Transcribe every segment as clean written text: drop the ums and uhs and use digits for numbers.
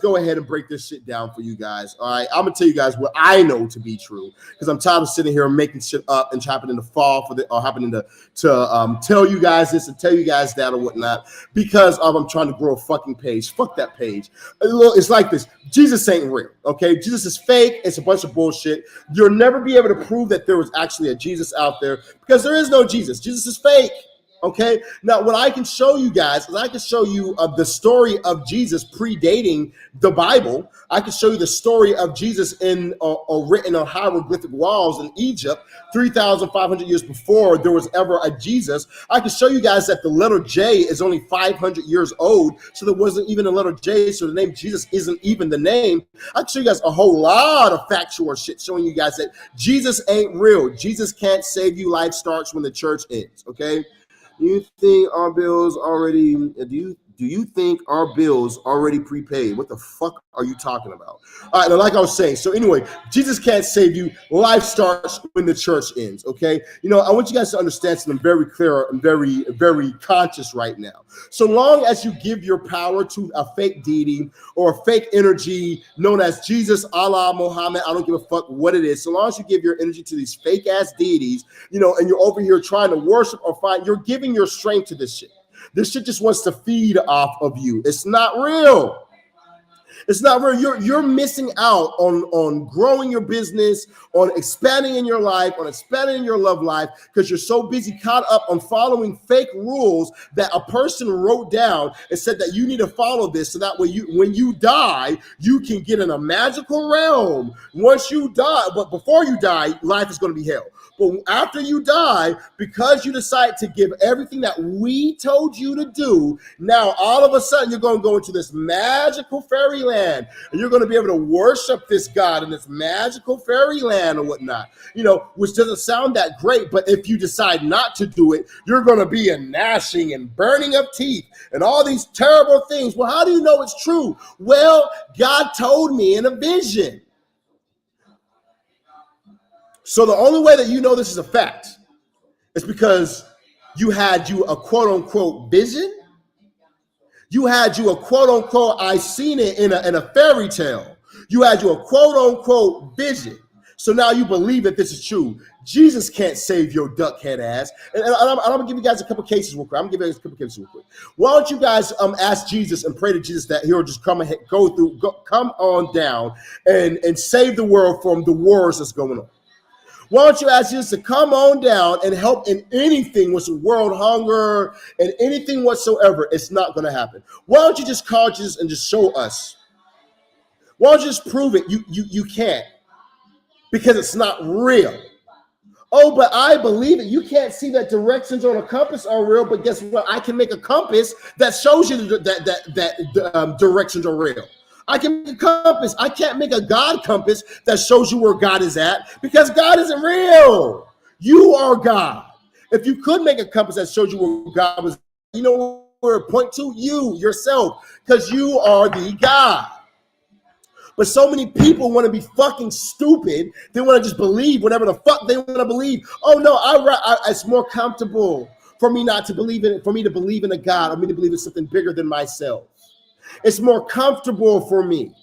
go ahead and break this shit down for you guys. All right, I'm gonna tell you guys what I know to be true, because I'm tired of sitting here and making shit up and happening to fall for the or happening to tell you guys this and tell you guys that or whatnot, because I'm trying to grow a fucking page. Fuck that page. It's like this. Jesus ain't real. Okay, Jesus is fake. It's a bunch of bullshit. You'll never be able to prove that there was actually a Jesus out there, because there is no Jesus. Jesus is fake. Okay, now what I can show you guys is I can show you the story of Jesus predating the Bible. I can show you the story of Jesus in written on hieroglyphic walls in Egypt 3,500 years before there was ever a Jesus. I can show you guys that the letter J is only 500 years old, so there wasn't even a letter J, so the name Jesus isn't even the name. I can show you guys a whole lot of factual shit showing you guys that Jesus ain't real. Jesus can't save you. Life starts when the church ends. Okay. Do you think our bills already? Do you think our bills already prepaid? What the fuck are you talking about? All right, now, like I was saying. So anyway, Jesus can't save you. Life starts when the church ends. Okay, you know, I want you guys to understand something very clear and very, very conscious right now. So long as you give your power to a fake deity or a fake energy known as Jesus, Allah, Muhammad, I don't give a fuck what it is. So long as you give your energy to these fake ass deities, you know, and you're over here trying to worship or find, you're giving your strength to this shit. This shit just wants to feed off of you. It's not real. It's not real. You're missing out on growing your business, on expanding in your life, on expanding in your love life, because you're so busy caught up on following fake rules that a person wrote down and said that you need to follow this so that way when you die, you can get in a magical realm. Once you die, but before you die, life is going to be hell. But after you die, because you decide to give everything that we told you to do, now all of a sudden you're going to go into this magical fairyland, and you're going to be able to worship this God in this magical fairyland or whatnot, you know, which doesn't sound that great. But if you decide not to do it, you're going to be a gnashing and burning of teeth and all these terrible things. Well, how do you know it's true? Well, God told me in a vision. So the only way that you know this is a fact is because you had a quote unquote vision. You had a quote unquote, I seen it in a fairy tale. You had a quote unquote vision. So now you believe that this is true. Jesus can't save your duckhead ass. And I'm gonna give you guys a couple cases real quick. I'm gonna give you guys a couple cases real quick. Why don't you guys ask Jesus and pray to Jesus that he'll just come on down and save the world from the wars that's going on. Why don't you ask Jesus to come on down and help in anything with world hunger and anything whatsoever? It's not going to happen. Why don't you just call Jesus and just show us? Why don't you just prove it? You can't, because it's not real. Oh, but I believe it. You can't see that directions on a compass are real, but guess what? I can make a compass that shows you that directions are real. I can make a compass. I can't make a God compass that shows you where God is at, because God isn't real. You are God. If you could make a compass that showed you where God was, you know where it point to? You, yourself, because you are the God. But so many people want to be fucking stupid. They want to just believe whatever the fuck they want to believe. Oh no, it's more comfortable for me not to believe in it, for me to believe in a God, or me to believe in something bigger than myself. It's more comfortable for me.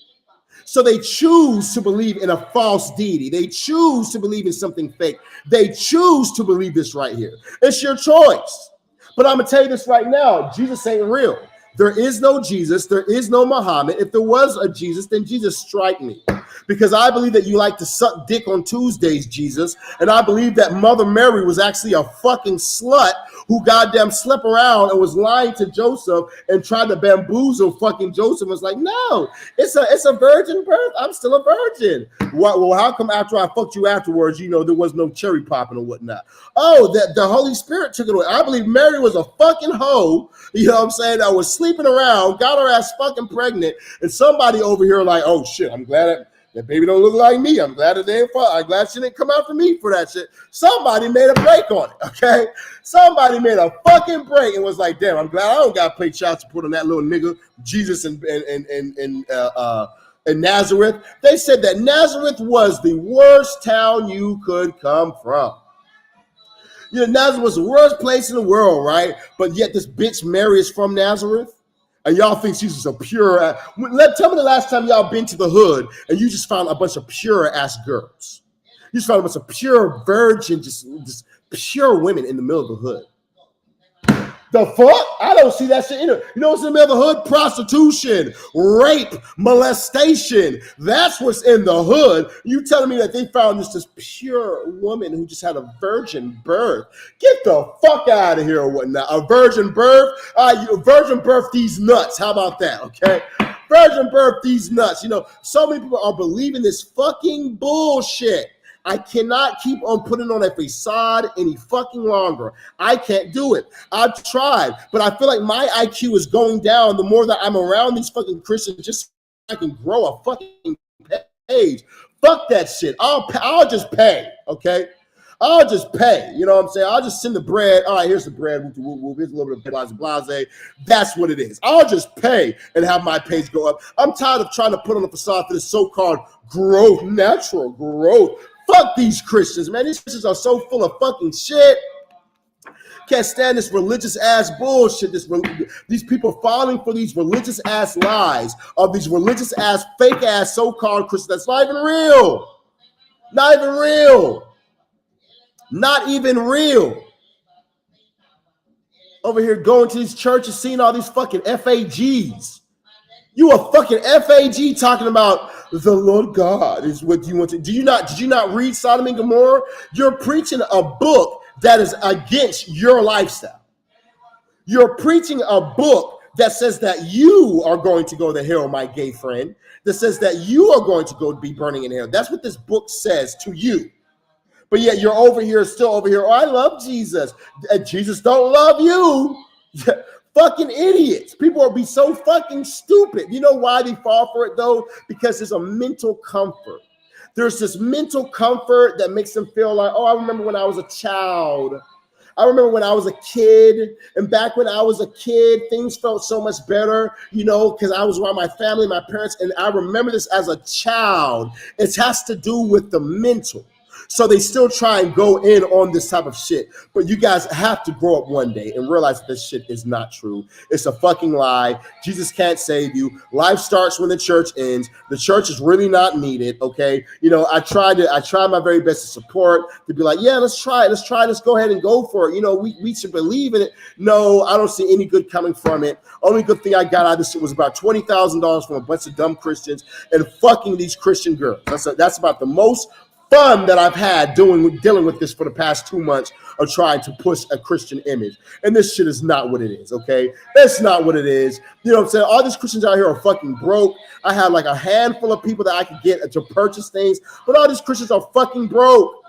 So they choose to believe in a false deity. They choose to believe in something fake. They choose to believe this right here. It's your choice. But I'm going to tell you this right now. Jesus ain't real. There is no Jesus. There is no Muhammad. If there was a Jesus, then Jesus strike me. Because I believe that you like to suck dick on Tuesdays, Jesus. And I believe that Mother Mary was actually a fucking slut who goddamn slept around and was lying to Joseph and tried to bamboozle fucking Joseph. Was like, no, it's a virgin birth. I'm still a virgin. Well, how come after I fucked you afterwards, you know, there was no cherry popping or whatnot? Oh, the Holy Spirit took it away. I believe Mary was a fucking hoe, you know what I'm saying, that was sleeping around, got her ass fucking pregnant, and somebody over here like, oh shit, I'm glad that baby don't look like me. I'm glad I'm glad she didn't come out for me for that shit. Somebody made a break on it, okay? Somebody made a fucking break and was like, damn, I'm glad I don't got to pay child support on that little nigga, Jesus and Nazareth. They said that Nazareth was the worst town you could come from. You know, Nazareth was the worst place in the world, right? But yet this bitch Mary is from Nazareth. And y'all think she's just a pure. Tell me the last time y'all been to the hood and you just found a bunch of pure ass girls. You just found a bunch of pure virgin, just pure women in the middle of the hood. The fuck? I don't see that shit in it. You know what's in the middle of the hood? Prostitution, rape, molestation. That's what's in the hood. You telling me that they found this pure woman who just had a virgin birth? Get the fuck out of here or whatnot. A virgin birth? Virgin birth these nuts. How about that? Okay. Virgin birth these nuts. You know, so many people are believing this fucking bullshit. I cannot keep on putting on a facade any fucking longer. I can't do it. I've tried, but I feel like my IQ is going down the more that I'm around these fucking Christians, just so I can grow a fucking page. Fuck that shit. I'll just pay, okay? I'll just pay. You know what I'm saying? I'll just send the bread. All right, here's the bread. Here's a little bit of blase. That's what it is. I'll just pay and have my page go up. I'm tired of trying to put on a facade for this so-called growth, natural growth. Fuck these Christians, man. These Christians are so full of fucking shit. Can't stand this religious ass bullshit. These people falling for these religious ass lies of these religious ass, fake ass so-called Christians. That's not even real. Not even real. Not even real. Over here going to these churches, seeing all these fucking FAGs. You a fucking FAG talking about the Lord God is what you want to. Did you not read Sodom and Gomorrah? You're preaching a book that is against your lifestyle. You're preaching a book that says that you are going to go to hell, my gay friend. That says that you are going to go be burning in hell. That's what this book says to you. But yet you're over here, still over here. Oh, I love Jesus. Jesus don't love you. Fucking idiots. People will be so fucking stupid. You know why they fall for it though? Because there's a mental comfort. There's this mental comfort that makes them feel like, oh, I remember when I was a child. I remember when I was a kid, and back when I was a kid, things felt so much better, you know, because I was around my family, my parents, and I remember this as a child. It has to do with the mental. So they still try and go in on this type of shit. But you guys have to grow up one day and realize that this shit is not true. It's a fucking lie. Jesus can't save you. Life starts when the church ends. The church is really not needed, okay? You know, I tried my very best to support, to be like, yeah, let's try it. Let's go ahead and go for it. You know, we should believe in it. No, I don't see any good coming from it. Only good thing I got out of this shit was about $20,000 from a bunch of dumb Christians and fucking these Christian girls. That's about the most fun that I've had dealing with this for the past 2 months of trying to push a Christian image. And this shit is not what it is, okay? That's not what it is. You know what I'm saying? All these Christians out here are fucking broke. I had like a handful of people that I could get to purchase things, but all these Christians are fucking broke.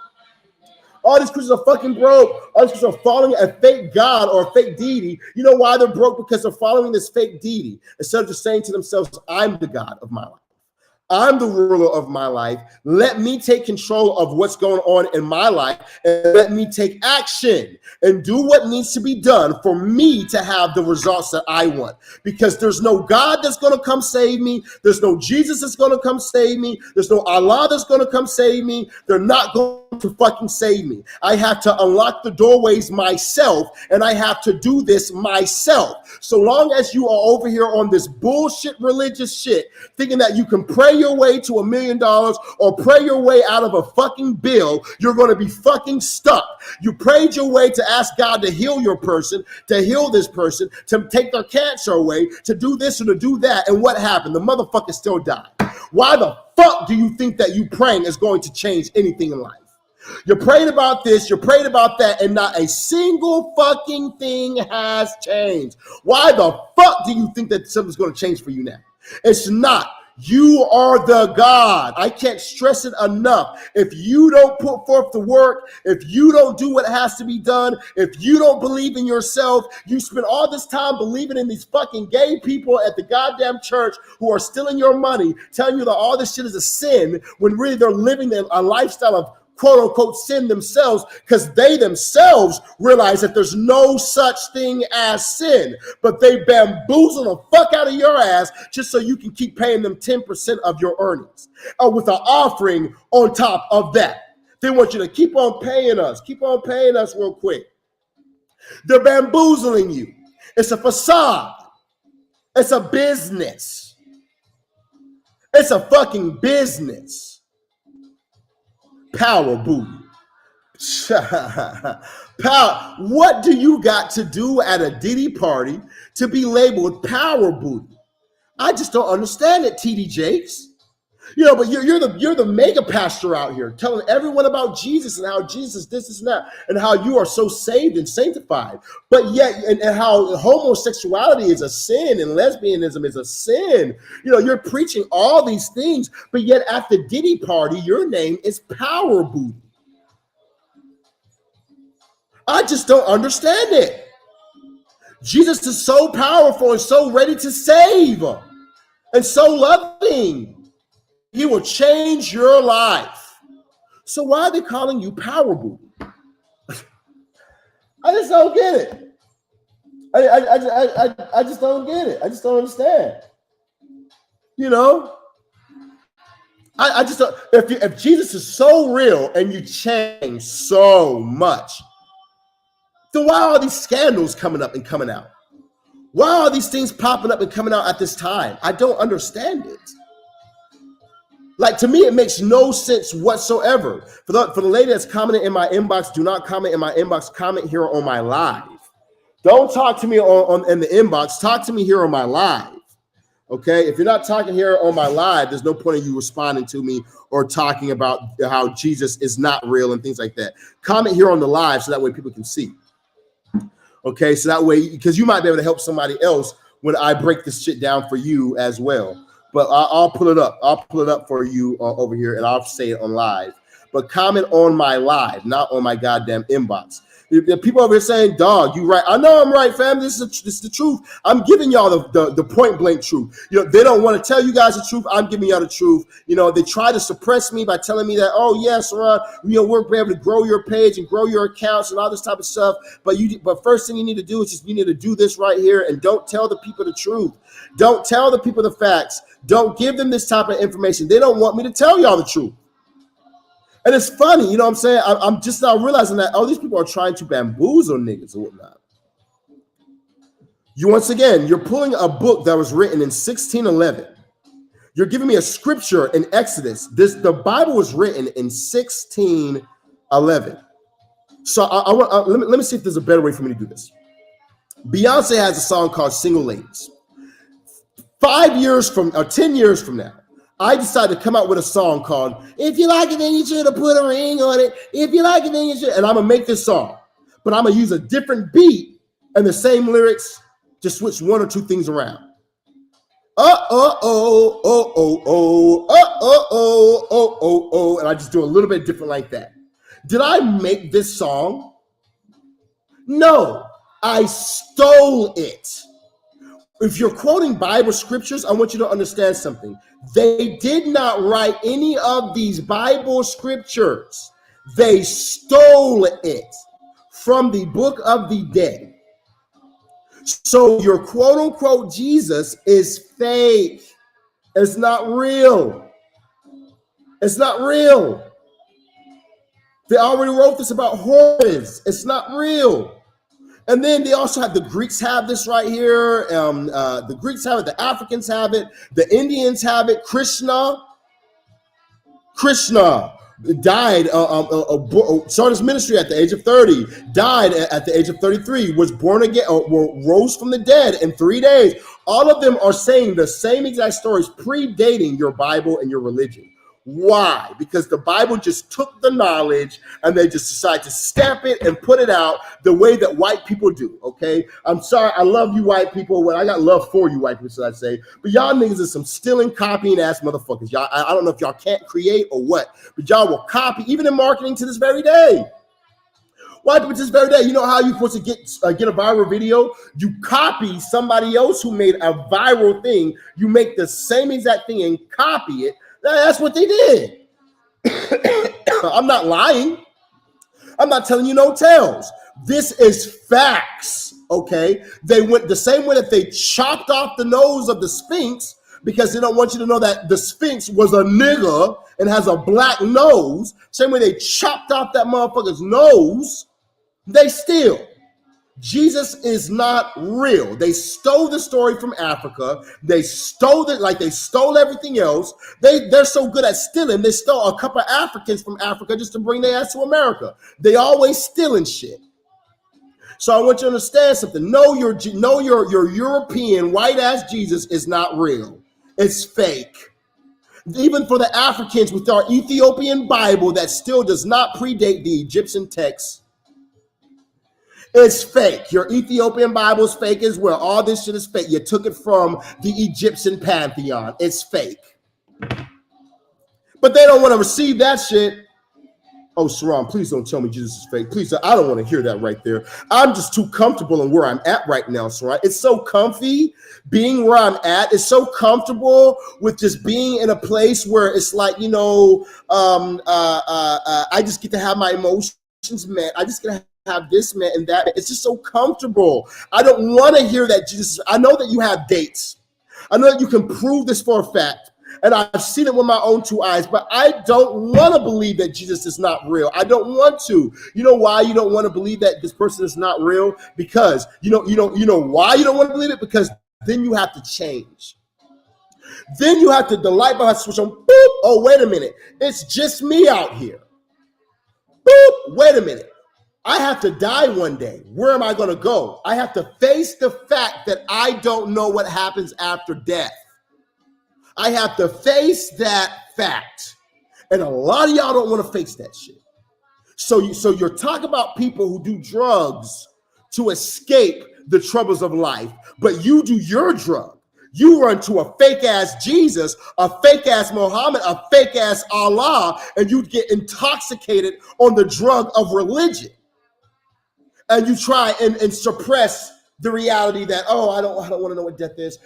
All these Christians are fucking broke. All these Christians are following a fake God or a fake deity. You know why they're broke? Because they're following this fake deity instead of just saying to themselves, I'm the God of my life. I'm the ruler of my life. Let me take control of what's going on in my life and let me take action and do what needs to be done for me to have the results that I want. Because there's no God that's going to come save me. There's no Jesus that's going to come save me. There's no Allah that's going to come save me. They're not going to fucking save me. I have to unlock the doorways myself, and I have to do this myself. So long as you are over here on this bullshit religious shit, thinking that you can pray your way to $1 million or pray your way out of a fucking bill, you're going to be fucking stuck. You prayed your way to ask God to heal your person, to heal this person, to take their cancer away, to do this or to do that. And what happened? The motherfucker still died. Why the fuck do you think that you praying is going to change anything in life? You're praying about this, you're praying about that, and not a single fucking thing has changed. Why the fuck do you think that something's going to change for you now? It's not. You are the God. I can't stress it enough. If you don't put forth the work, if you don't do what has to be done, if you don't believe in yourself, you spend all this time believing in these fucking gay people at the goddamn church who are stealing your money, telling you that all this shit is a sin, when really they're living a lifestyle of quote unquote sin themselves, because they themselves realize that there's no such thing as sin, but they bamboozle the fuck out of your ass just so you can keep paying them 10% of your earnings with an offering on top of that. They want you to keep on paying us real quick. They're bamboozling you. It's a facade. It's a business. It's a fucking business. Power booty. Power. What do you got to do at a Diddy party to be labeled power booty? I just don't understand it, TD Jakes. You know, but you're the mega pastor out here telling everyone about Jesus and how Jesus this and that and how you are so saved and sanctified. But yet, and how homosexuality is a sin and lesbianism is a sin. You know, you're preaching all these things, but yet at the Diddy party, your name is power booty. I just don't understand it. Jesus is so powerful and so ready to save and so loving. He will change your life. So why are they calling you power booty? I just don't get it. I just don't get it. I just don't understand. You know, I just don't. If Jesus is so real and you change so much, then why are all these scandals coming up and coming out? Why are these things popping up and coming out at this time? I don't understand it. Like, to me, it makes no sense whatsoever. For the lady that's commenting in my inbox, do not comment in my inbox. Comment here on my live. Don't talk to me in the inbox. Talk to me here on my live. Okay? If you're not talking here on my live, there's no point in you responding to me or talking about how Jesus is not real and things like that. Comment here on the live so that way people can see. Okay? So that way, because you might be able to help somebody else when I break this shit down for you as well. But I'll pull it up. I'll pull it up for you over here, and I'll say it on live. But comment on my live, not on my goddamn inbox. The people over here saying, "Dog, you right." I know I'm right, fam. This is the truth. I'm giving y'all the point blank truth. You know, they don't want to tell you guys the truth. I'm giving y'all the truth. You know, they try to suppress me by telling me that, "Oh yes, Ron, you know, we're able to grow your page and grow your accounts and all this type of stuff." But first thing you need to do is you need to do this right here, and don't tell the people the truth. Don't tell the people the facts. Don't give them this type of information. They don't want me to tell y'all the truth. And it's funny, you know what I'm saying? I'm just now realizing that, these people are trying to bamboozle niggas or whatnot. You're pulling a book that was written in 1611. You're giving me a scripture in Exodus. The Bible was written in 1611. So let me see if there's a better way for me to do this. Beyonce has a song called Single Ladies. 10 years from now, I decided to come out with a song called "If You Like It, Then You Should Have Put a Ring on It. If you like it, then you should." And I'm gonna make this song, but I'm gonna use a different beat and the same lyrics, just switch one or two things around. And I just do a little bit different like that. Did I make this song? No, I stole it. If you're quoting Bible scriptures, I want you to understand something. They did not write any of these Bible scriptures. They stole it from the book of the dead. So your quote unquote Jesus is fake. It's not real. It's not real. They already wrote this about Horus. It's not real. And then they also have the Greeks have this right here. The Greeks have it. The Africans have it. The Indians have it. Krishna died, started his ministry at the age of 30, died at the age of 33, was born again, rose from the dead in 3 days. All of them are saying the same exact stories, predating your Bible and your religion. Why? Because the Bible just took the knowledge and they just decided to stamp it and put it out the way that white people do, okay? I'm sorry, I love you white people. Well, I got love for you white people, should I say. But y'all niggas is some stealing, copying ass motherfuckers. Y'all, I don't know if y'all can't create or what, but y'all will copy, even in marketing to this very day. White people to this very day, you know how you're supposed to get a viral video? You copy somebody else who made a viral thing. You make the same exact thing and copy it. That's what they did. I'm not lying. I'm not telling you no tales. This is facts, okay? They went the same way that they chopped off the nose of the Sphinx because they don't want you to know that the Sphinx was a nigger and has a black nose. Same way they chopped off that motherfucker's nose, they steal. Jesus is not real. They stole the story from Africa. They stole it like they stole everything else. They're so good at stealing. They stole a couple of Africans from Africa just to bring their ass to America. They always stealing shit. So I want you to understand something. No, your European white ass Jesus is not real. It's fake. Even for the Africans with our Ethiopian Bible that still does not predate the Egyptian text, it's fake. Your Ethiopian Bible is fake as well. All this shit is fake. You took it from the Egyptian pantheon. It's fake. But they don't want to receive that shit. Oh, Saram, please don't tell me Jesus is fake. Please, I don't want to hear that right there. I'm just too comfortable in where I'm at right now, Saram. It's so comfy being where I'm at. It's so comfortable with just being in a place where it's like, you know, I just get to have my emotions met. I just get to have this met and that. It's just so comfortable. I don't want to hear that Jesus. I know that you have dates. I know that you can prove this for a fact. And I've seen it with my own two eyes, but I don't want to believe that Jesus is not real. I don't want to. You know why you don't want to believe that this person is not real? Because you know why you don't want to believe it? Because then you have to change. Then you have to, the light bulb has to switch on. Boop. Oh, wait a minute. It's just me out here. Boop. Wait a minute. I have to die one day. Where am I going to go? I have to face the fact that I don't know what happens after death. I have to face that fact. And a lot of y'all don't want to face that shit. So you're talking about people who do drugs to escape the troubles of life, but you do your drug. You run to a fake ass Jesus, a fake ass Muhammad, a fake ass Allah, and you get intoxicated on the drug of religion. And you try and suppress the reality that, oh, I don't want to know what death is.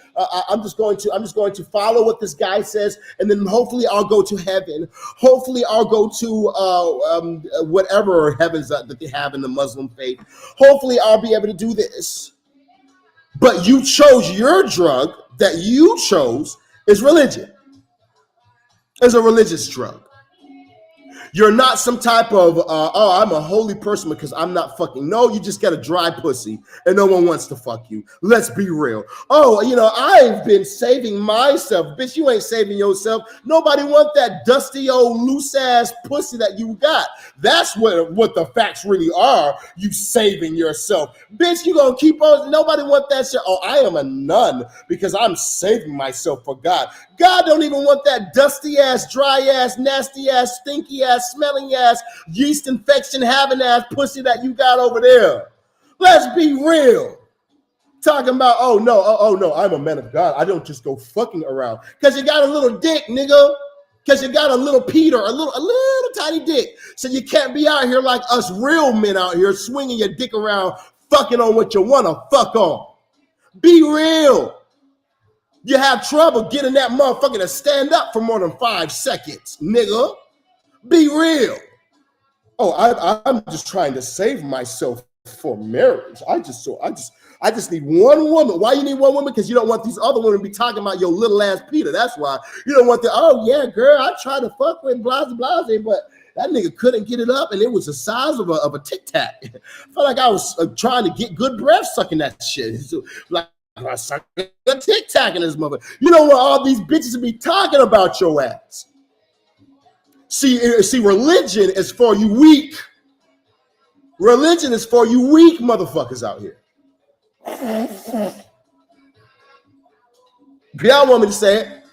I'm just going to follow what this guy says, and then hopefully I'll go to heaven. Hopefully I'll go to whatever heavens that they have in the Muslim faith. Hopefully I'll be able to do this. But you chose your drug that you chose is religion. It's a religious drug. You're not some type of, oh, I'm a holy person because I'm not fucking. No, you just got a dry pussy and no one wants to fuck you. Let's be real. Oh, you know, I've been saving myself. Bitch, you ain't saving yourself. Nobody want that dusty old loose ass pussy that you got. That's what the facts really are. You saving yourself. Bitch, you gonna keep on. Nobody want that shit. Oh, I am a nun because I'm saving myself for God. God don't even want that dusty ass, dry ass, nasty ass, stinky ass, smelling ass, yeast infection having ass pussy that you got over there. Let's be real. Talking about, oh no, I'm a man of God. I don't just go fucking around. Because you got a little dick, nigga. Because you got a little Peter, a little tiny dick. So you can't be out here like us real men out here swinging your dick around, fucking on what you want to fuck on. Be real. You have trouble getting that motherfucker to stand up for more than 5 seconds, nigga. Be real. Oh, I'm just trying to save myself for marriage. I just need one woman. Why you need one woman? Because you don't want these other women to be talking about your little ass Peter. That's why. You don't want the, oh yeah, girl, I tried to fuck with blase, but that nigga couldn't get it up, and it was the size of a Tic Tac. I felt like I was trying to get good breath sucking that shit. So, like, I suck a Tic Tac in this mother. You know what? All these bitches be talking about your ass. See, religion is for you weak. Religion is for you weak motherfuckers out here. Y'all want me to say it?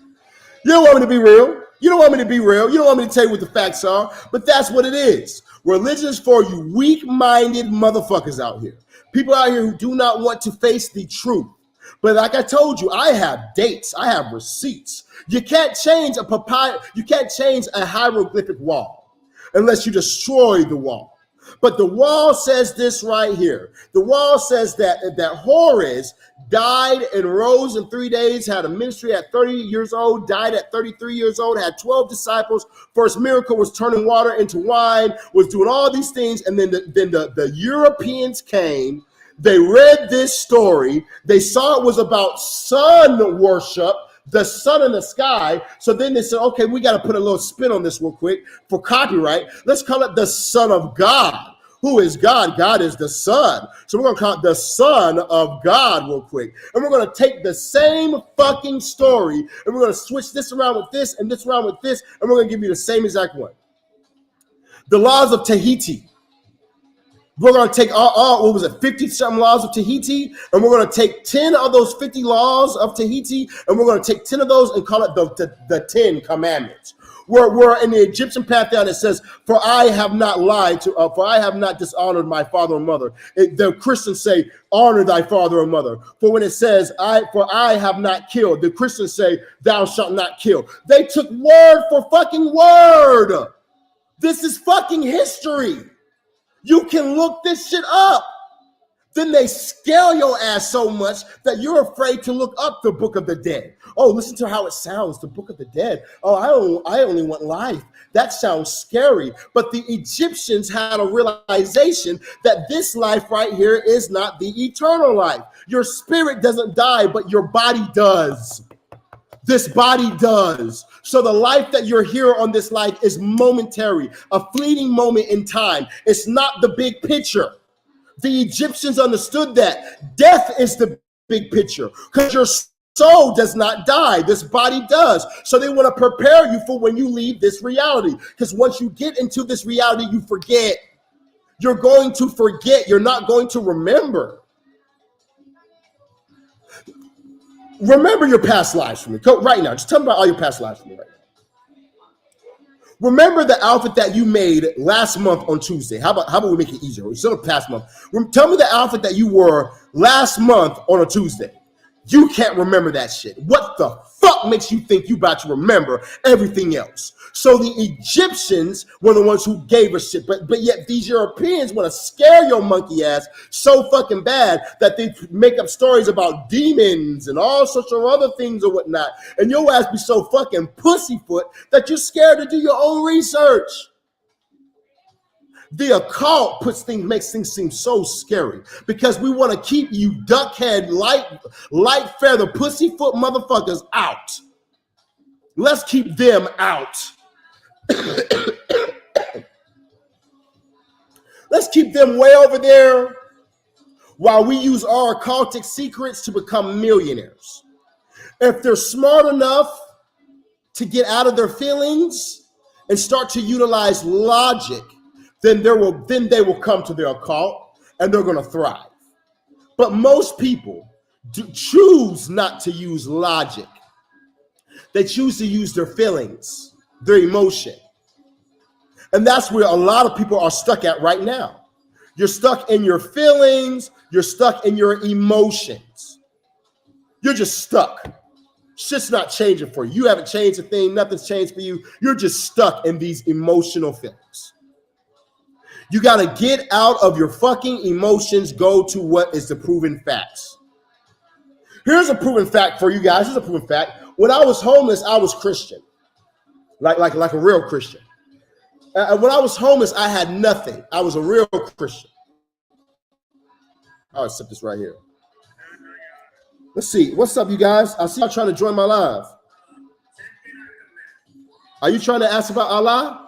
You don't want me to be real. You don't want me to be real. You don't want me to tell you what the facts are. But that's what it is. Religion is for you weak-minded motherfuckers out here. People out here who do not want to face the truth. But like I told you, I have dates. I have receipts. You can't change you can't change a hieroglyphic wall unless you destroy the wall. But the wall says this right here. The wall says that Horus died and rose in 3 days, had a ministry at 30 years old, died at 33 years old, had 12 disciples. First miracle was turning water into wine, was doing all these things. And then the Europeans came. They read this story. They saw it was about sun worship, the sun in the sky. So then they said, okay, we got to put a little spin on this real quick for copyright. Let's call it the Son of God. Who is God? God is the Son. So we're going to call it the Son of God real quick. And we're going to take the same fucking story and we're going to switch this around with this and this around with this. And we're going to give you the same exact one. The laws of Tahiti. We're going to take what was it, 50-something laws of Tahiti, and we're going to take 10 of those 50 laws of Tahiti, and we're going to take 10 of those and call it the 10 commandments. We're in the Egyptian pantheon, it says, for I have not lied to, for I have not dishonored my father and mother. The Christians say, honor thy father and mother. For when it says, for I have not killed, the Christians say, thou shalt not kill. They took word for fucking word. This is fucking history. You can look this shit up. Then they scale your ass so much that you're afraid to look up the Book of the Dead. Oh, listen to how it sounds, the Book of the Dead. Oh, I only want life. That sounds scary. But the Egyptians had a realization that this life right here is not the eternal life. Your spirit doesn't die, but your body does. This body does. So the life that you're here on this life is momentary, a fleeting moment in time. It's not the big picture. The Egyptians understood that. Death is the big picture because your soul does not die. This body does. So they want to prepare you for when you leave this reality. Because once you get into this reality, you forget. You're going to forget. You're not going to remember. Remember your past lives for me. Go right now. Just tell me about all your past lives for me right now. Remember the outfit that you made last month on Tuesday. How about we make it easier? Instead of past month. Tell me the outfit that you wore last month on a Tuesday. You can't remember that shit. What the fuck makes you think you about to remember everything else? So the Egyptians were the ones who gave us shit, but yet these Europeans want to scare your monkey ass so fucking bad that they make up stories about demons and all sorts of other things or whatnot. And your ass be so fucking pussyfoot that you're scared to do your own research. The occult makes things seem so scary because we want to keep you duckhead, light feather, pussyfoot motherfuckers out. Let's keep them out. Let's keep them way over there while we use our occultic secrets to become millionaires. If they're smart enough to get out of their feelings and start to utilize logic, then they will come to their occult and they're going to thrive. But most people choose not to use logic. They choose to use their feelings, their emotion. And that's where a lot of people are stuck at right now. You're stuck in your feelings. You're stuck in your emotions. You're just stuck. Shit's not changing for you. You haven't changed a thing. Nothing's changed for you. You're just stuck in these emotional feelings. You got to get out of your fucking emotions. Go to what is the proven facts. Here's a proven fact for you guys. Here's a proven fact. When I was homeless, I was Christian, like a real Christian. When I was homeless, I had nothing. I was a real Christian. I'll accept this right here. Let's see. What's up, you guys? I see y'all trying to join my live. Are you trying to ask about Allah?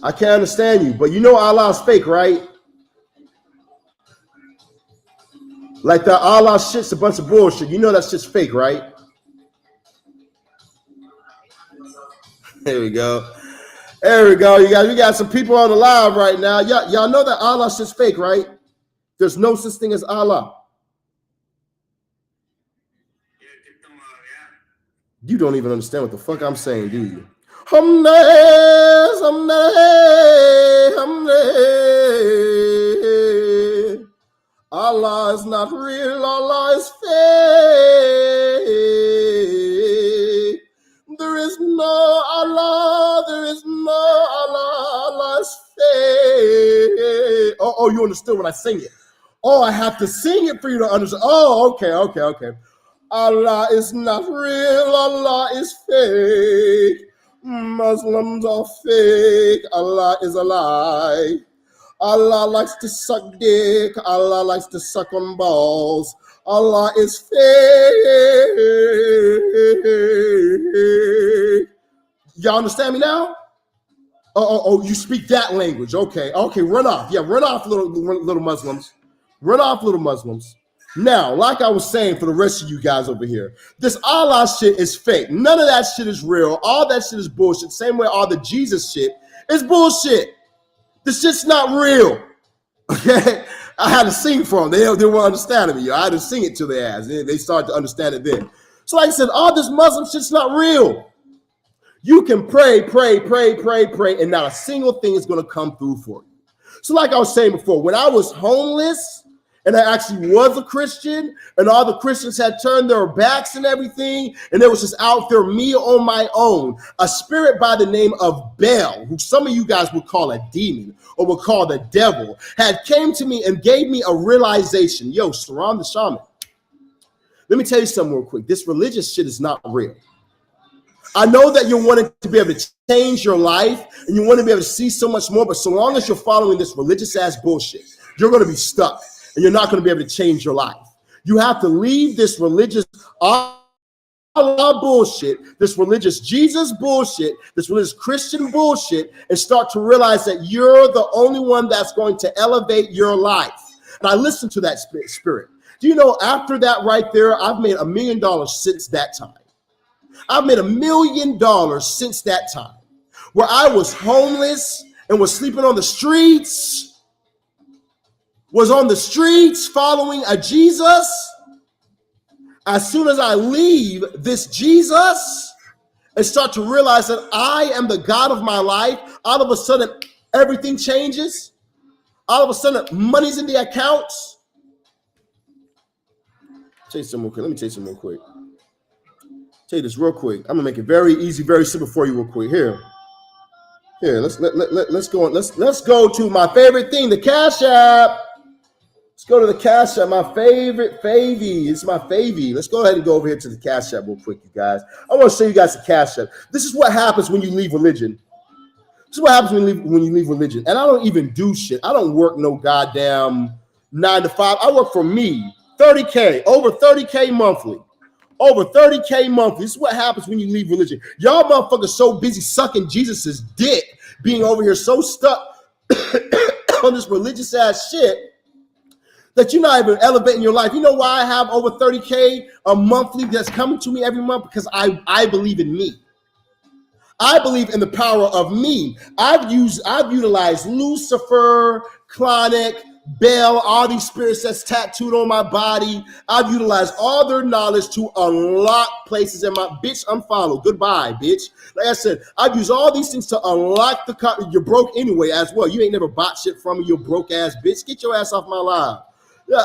I can't understand you, but you know Allah's fake, right? Like that Allah shit's a bunch of bullshit. You know that shit's fake, right? There we go. There we go. You guys, we got some people on the live right now. Y'all know that Allah shit's fake, right? There's no such thing as Allah. You don't even understand what the fuck I'm saying, do you? Allah is not real, Allah is fake. There is no Allah, there is no Allah, Allah is fake. Oh, you understood when I sing it. Oh, I have to sing it for you to understand. Oh, okay. Allah is not real, Allah is fake. Muslims are fake, Allah is a lie. Allah likes to suck dick, Allah likes to suck on balls. Allah is fake. Y'all understand me now? Oh, you speak that language. Okay, run off. Yeah, run off, little Muslims. Run off, little Muslims. Now, like I was saying for the rest of you guys over here, this Allah shit is fake. None of that shit is real. All that shit is bullshit. Same way all the Jesus shit is bullshit. This shit's not real. Okay? I had to sing for them. They weren't understanding me. I had to sing it to their ass. They started to understand it then. So like I said, all this Muslim shit's not real. You can pray, and not a single thing is going to come through for you. So like I was saying before, when I was homeless and I actually was a Christian and all the Christians had turned their backs and everything, and there was just out there me on my own, a spirit by the name of Baal, who some of you guys would call a demon or would call the devil, had came to me and gave me a realization. Yo, Saram the Shaman, let me tell you something real quick. This religious shit is not real. I know that you're wanting to be able to change your life and you want to be able to see so much more, but so long as you're following this religious ass bullshit, you're going to be stuck and you're not going to be able to change your life. You have to leave this religious Allah bullshit, this religious Jesus bullshit, this religious Christian bullshit, and start to realize that you're the only one that's going to elevate your life. And I listen to that spirit. Do you know, after that right there, I've made $1 million since that time. I've made $1 million since that time, where I was homeless and was sleeping on the streets, was on the streets following a Jesus. As soon as I leave this Jesus and start to realize that I am the God of my life, all of a sudden everything changes. All of a sudden money's in the accounts. Let me tell you something real quick. Tell you this real quick. I'm gonna make it very easy, very simple for you real quick. Here, let's go on. Let's go to my favorite thing, the Cash App. Let's go to the Cash App, my favorite favy. It's my favy. Let's go ahead and go over here to the Cash App real quick, you guys. I want to show you guys the Cash App. This is what happens when you leave religion. This is what happens when you leave religion. And I don't even do shit. I don't work no goddamn 9 to 5. I work for me. 30K, over 30K monthly. Over 30K monthly. This is what happens when you leave religion. Y'all motherfuckers so busy sucking Jesus's dick, being over here so stuck on this religious ass shit that you're not even elevating your life. You know why I have over 30K a monthly that's coming to me every month? Because I believe in me. I believe in the power of me. I've utilized Lucifer, CLAUNECK, Baal, all these spirits that's tattooed on my body. I've utilized all their knowledge to unlock places in my bitch. Unfollow. Goodbye, bitch. Like I said, I've used all these things to unlock the. You're broke anyway as well. You ain't never bought shit from me, you broke ass bitch. Get your ass off my live.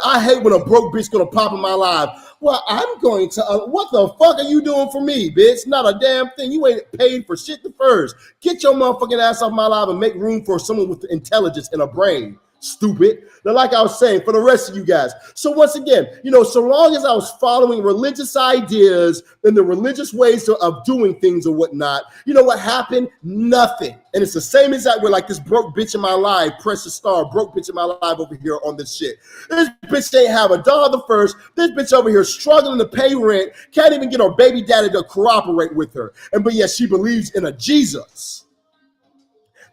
I hate when a broke bitch gonna pop in my live. Well, I'm going to. What the fuck are you doing for me, bitch? Not a damn thing. You ain't paid for shit the first. Get your motherfucking ass off my live and make room for someone with intelligence and a brain. Stupid. Now, like I was saying, for the rest of you guys. So once again, you know, so long as I was following religious ideas and the religious ways of doing things or whatnot, you know what happened? Nothing. And it's the same exact way like this broke bitch in my life, Precious Star, broke bitch in my life over here on this shit. This bitch ain't have $1 the first. This bitch over here struggling to pay rent, can't even get her baby daddy to cooperate with her. But yet she believes in a Jesus.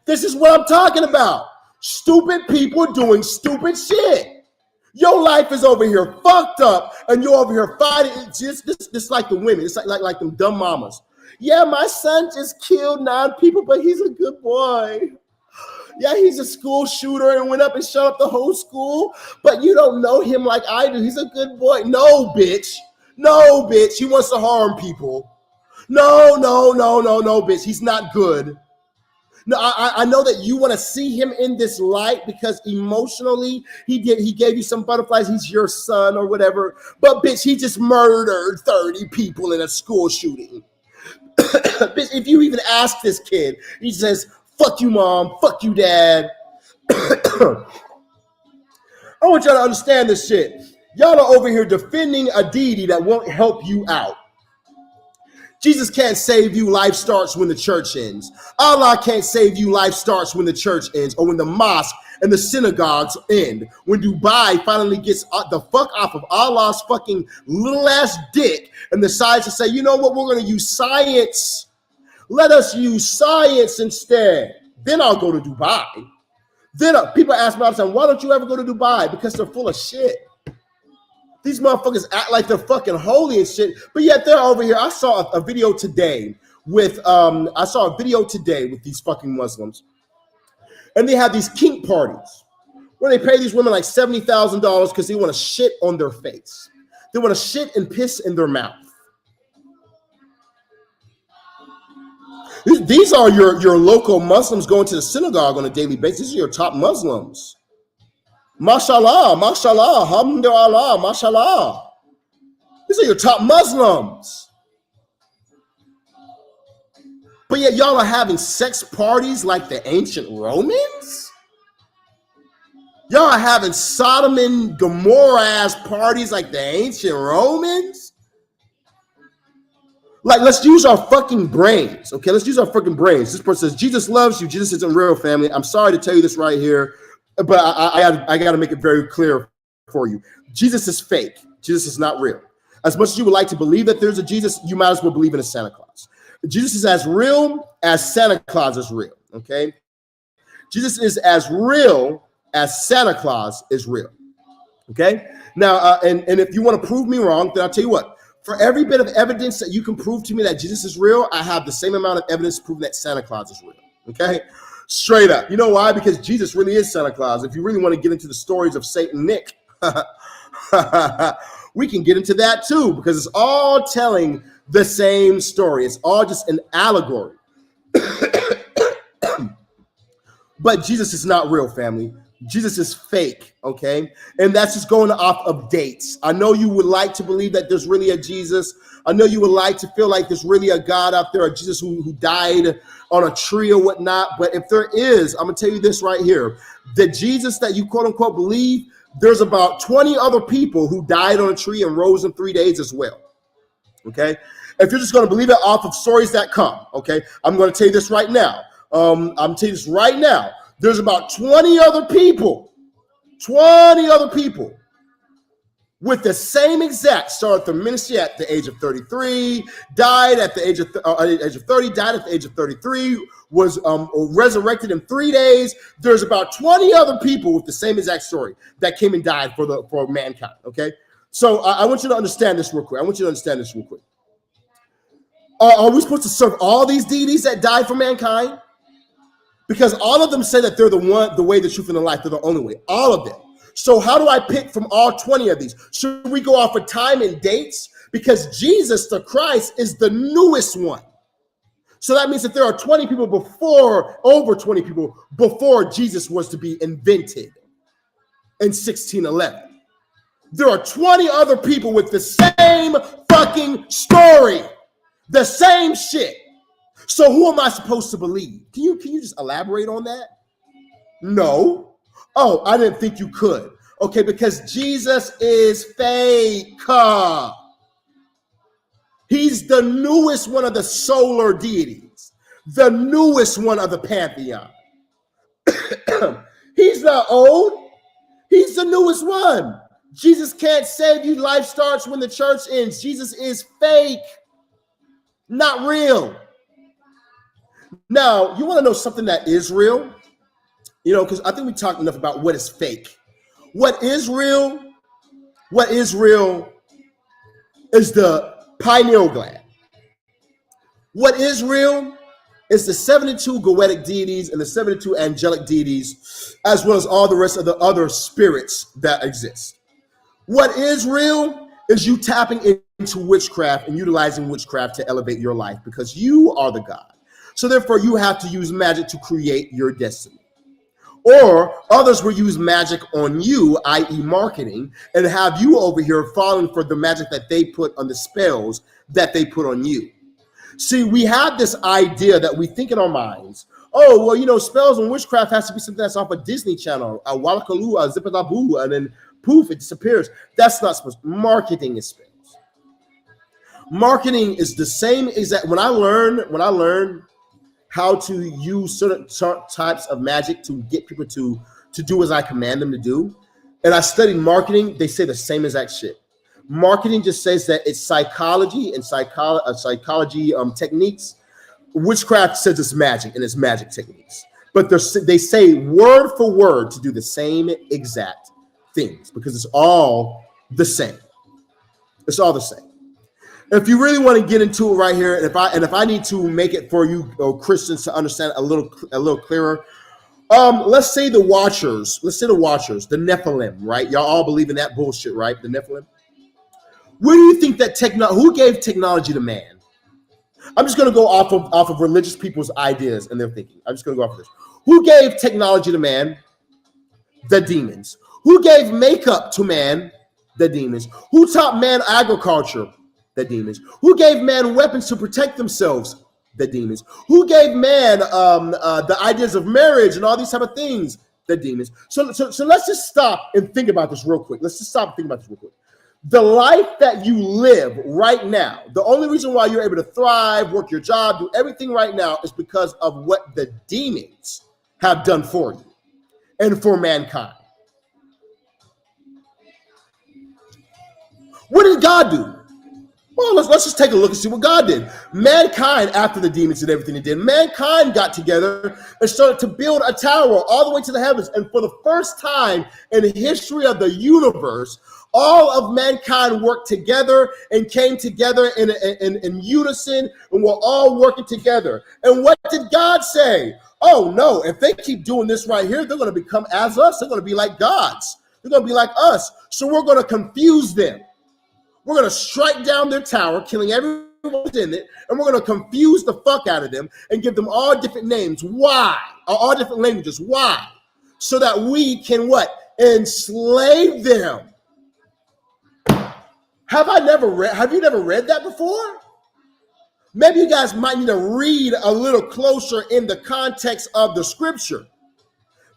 This is what I'm talking about. Stupid people doing stupid shit. Your life is over here fucked up, and you're over here fighting. It's just like the women. It's like them dumb mamas. Yeah, my son just killed 9 people, but he's a good boy. Yeah, he's a school shooter and went up and shot up the whole school, but you don't know him like I do. He's a good boy. No, bitch. No, bitch. He wants to harm people. No, bitch. He's not good. No, I know that you want to see him in this light because emotionally he gave you some butterflies. He's your son or whatever. But bitch, he just murdered 30 people in a school shooting. Bitch, if you even ask this kid, he says, "Fuck you, mom. Fuck you, dad." I want y'all to understand this shit. Y'all are over here defending a deity that won't help you out. Jesus can't save you. Life starts when the church ends. Allah can't save you. Life starts when the church ends, or when the mosque and the synagogues end. When Dubai finally gets the fuck off of Allah's fucking little ass dick and decides to say, you know what, we're going to use science. Let us use science instead. Then I'll go to Dubai. Then people ask me all the time, why don't you ever go to Dubai? Because they're full of shit. These motherfuckers act like they're fucking holy and shit, but yet they're over here. I saw a video today with these fucking Muslims, and they have these kink parties where they pay these women like $70,000 because they want to shit on their face. They want to shit and piss in their mouth. These are your local Muslims going to the synagogue on a daily basis. These are your top Muslims. Mashallah, mashallah, alhamdulillah, mashallah. These are your top Muslims. But yet y'all are having sex parties like the ancient Romans? Y'all are having Sodom and Gomorrah ass parties like the ancient Romans? Like, let's use our fucking brains, okay? Let's use our fucking brains. This person says, Jesus loves you. Jesus isn't real, family. I'm sorry to tell you this right here, but I got to make it very clear for you. Jesus is fake. Jesus is not real. As much as you would like to believe that there's a Jesus, you might as well believe in a Santa Claus. Jesus is as real as Santa Claus is real, okay? Jesus is as real as Santa Claus is real, okay? Now, and if you want to prove me wrong, then I'll tell you what. For every bit of evidence that you can prove to me that Jesus is real, I have the same amount of evidence proving that Santa Claus is real, okay? Straight up. You know why? Because Jesus really is Santa Claus. If you really want to get into the stories of Saint Nick, we can get into that too, because it's all telling the same story. It's all just an allegory. But Jesus is not real, family. Jesus is fake, okay? And that's just going off of dates. I know you would like to believe that there's really a Jesus. I know you would like to feel like there's really a God out there, a Jesus who died on a tree or whatnot. But if there is, I'm going to tell you this right here. The Jesus that you quote unquote believe, there's about 20 other people who died on a tree and rose in 3 days as well, okay? If you're just going to believe it off of stories that come, okay? I'm going to tell you this right now. I'm telling you this right now. There's about 20 other people with the same exact, started the ministry at the age of 33, died at the age of 30, died at the age of 33, was resurrected in 3 days. There's about 20 other people with the same exact story that came and died for mankind, okay? So I want you to understand this real quick. Are we supposed to serve all these deities that died for mankind? Because all of them say that they're the way, the truth, and the life. They're the only way. All of them. So how do I pick from all 20 of these? Should we go off of time and dates? Because Jesus, the Christ, is the newest one. So that means that there are 20 people over 20 people before Jesus was to be invented in 1611. There are 20 other people with the same fucking story. The same shit. So who am I supposed to believe? Can you just elaborate on that? No. Oh, I didn't think you could. Okay, because Jesus is fake. He's the newest one of the solar deities, the newest one of the pantheon. He's not old. He's the newest one. Jesus can't save you. Life starts when the church ends. Jesus is fake, not real. Now, you want to know something that is real? You know, because I think we talked enough about what is fake. What is real is the pineal gland. What is real is the 72 goetic deities and the 72 angelic deities, as well as all the rest of the other spirits that exist. What is real is you tapping into witchcraft and utilizing witchcraft to elevate your life, because you are the God. So therefore, you have to use magic to create your destiny. Or others will use magic on you, i.e. marketing, and have you over here falling for the magic that they put on the spells that they put on you. See, we have this idea that we think in our minds, oh, well, you know, spells and witchcraft has to be something that's off a Disney Channel, a Wallacaloo, a Zippadabu, and then poof, it disappears. That's not supposed to. Marketing is spells. Marketing is the same exact. When I learned how to use certain types of magic to get people to do as I command them to do, and I studied marketing, they say the same exact shit. Marketing just says that it's psychology and psychology techniques witchcraft says it's magic and it's magic techniques, but they say word for word to do the same exact things because it's all the same. It's all the same. If you really want to get into it right here, and if I need to make it for you Christians to understand a little clearer, let's say the Watchers, the Nephilim, right? Y'all all believe in that bullshit, right? The Nephilim. Where do you think that who gave technology to man? I'm just going to go off of religious people's ideas and their thinking. I'm just going to go off of this. Who gave technology to man? The demons. Who gave makeup to man? The demons. Who taught man agriculture? The demons. Who gave man weapons to protect themselves? The demons. Who gave man the ideas of marriage and all these type of things? The demons. So let's just stop and think about this real quick. The life that you live right now, the only reason why you're able to thrive, work your job, do everything right now is because of what the demons have done for you and for mankind. What did God do? Well, let's just take a look and see what God did. Mankind, after the demons did everything they did, mankind got together and started to build a tower all the way to the heavens. And for the first time in the history of the universe, all of mankind worked together and came together in unison, and we're all working together. And what did God say? Oh, no, if they keep doing this right here, they're going to become as us. They're going to be like gods. They're going to be like us. So we're going to confuse them. We're going to strike down their tower, killing everyone in it, and we're going to confuse the fuck out of them and give them all different names. Why? All different languages. Why? So that we can what? Enslave them. Have you never read that before? Maybe you guys might need to read a little closer in the context of the scripture.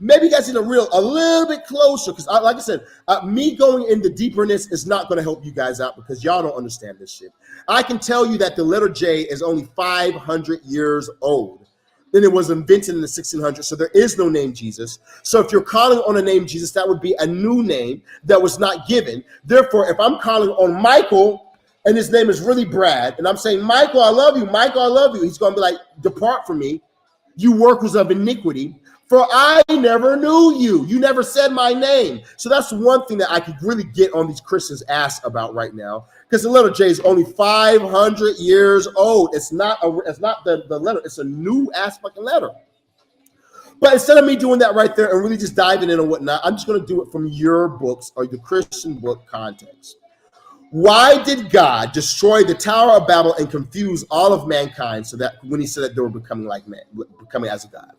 Maybe you guys need to read a little bit closer because, like I said, me going into deeperness is not going to help you guys out because y'all don't understand this shit. I can tell you that the letter J is only 500 years old. Then it was invented in the 1600s, so there is no name Jesus. So if you're calling on a name Jesus, that would be a new name that was not given. Therefore, if I'm calling on Michael and his name is really Brad, and I'm saying, Michael, I love you. Michael, I love you. He's going to be like, depart from me, you workers of iniquity. For I never knew you. You never said my name. So that's one thing that I could really get on these Christians' ass about right now, because the letter J is only 500 years old. It's not the letter. It's a new ass fucking letter. But instead of me doing that right there and really just diving in and whatnot, I'm just going to do it from your books or the Christian book context. Why did God destroy the Tower of Babel and confuse all of mankind so that when he said that they were becoming like man, becoming as a God?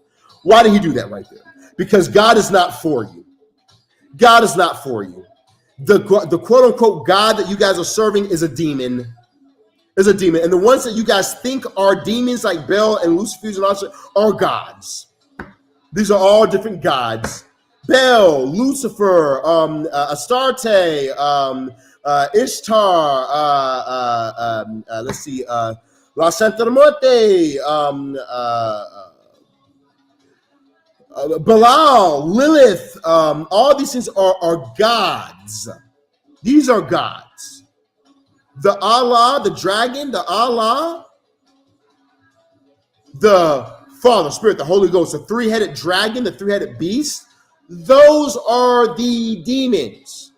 Why did he do that right there? Because God is not for you. God is not for you. The quote unquote God that you guys are serving is a demon. And the ones that you guys think are demons like Bel and LUCIFUGE and all that are gods. These are all different gods. Bel, Lucifer, Astarte, Ishtar, let's see, La Santa Muerte, Belial, Lilith, all these things are gods. These are gods. The Allah, the dragon, the Allah, the Father, Spirit, the Holy Ghost, the three-headed dragon, the three-headed beast, those are the demons.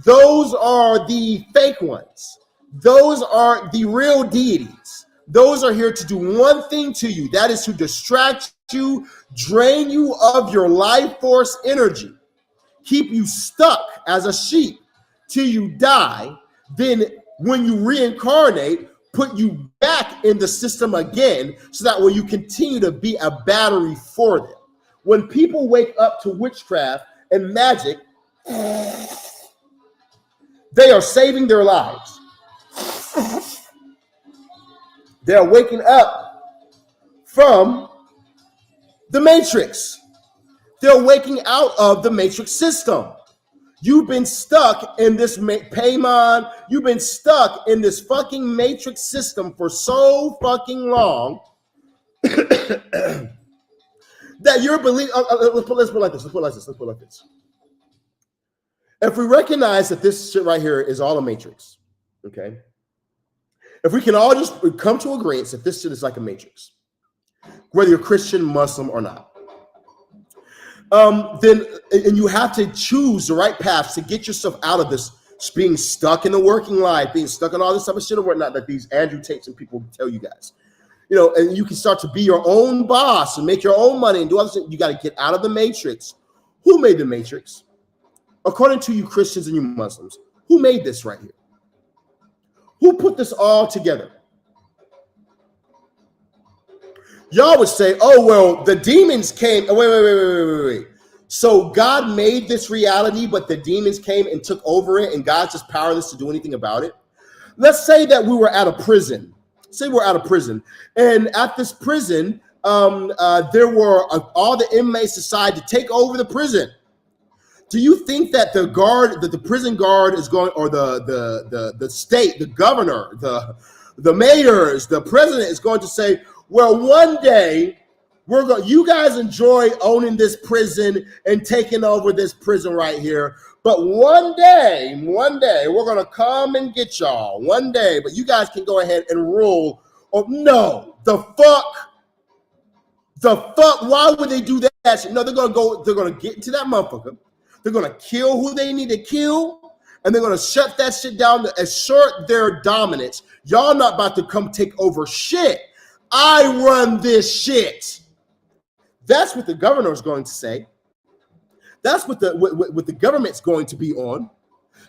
Those are the fake ones. Those are the real deities. Those are here to do one thing to you. That is to distract you, drain you of your life force energy, keep you stuck as a sheep till you die. Then when you reincarnate, put you back in the system again so that way you continue to be a battery for them. When people wake up to witchcraft and magic, they are saving their lives. They're waking up from the matrix. They're waking out of the matrix system. You've been stuck in this Paimon. You've been stuck in this fucking matrix system for so fucking long that you're believing. Let's put it like this. If we recognize that this shit right here is all a matrix, okay? If we can all just come to agreement that this shit is like a matrix, whether you're Christian, Muslim, or not, then and you have to choose the right paths to get yourself out of this being stuck in the working life, being stuck in all this type of shit or whatnot that these Andrew Tates and people tell you guys. You know, and you can start to be your own boss and make your own money and do other things. You got to get out of the matrix. Who made the matrix? According to you Christians and you Muslims, who made this right here? Who put this all together? Y'all would say, oh, well, the demons came. Oh, wait. So God made this reality, but the demons came and took over it, and God's just powerless to do anything about it. Let's say that we were at a prison. Say we're at a prison, and at this prison, there were all the inmates decided to take over the prison. Do you think that the guard, that the prison guard is going, or the state, the governor, the mayors, the president is going to say, well, one day you guys enjoy owning this prison and taking over this prison right here. But one day we're going to come and get y'all one day, but you guys can go ahead and rule. Oh, no, the fuck, why would they do that? No, they're going to get into that motherfucker. They're going to kill who they need to kill, and they're going to shut that shit down to assert their dominance. Y'all not about to come take over shit. I run this shit. That's what the governor is going to say. That's what the government's going to be on.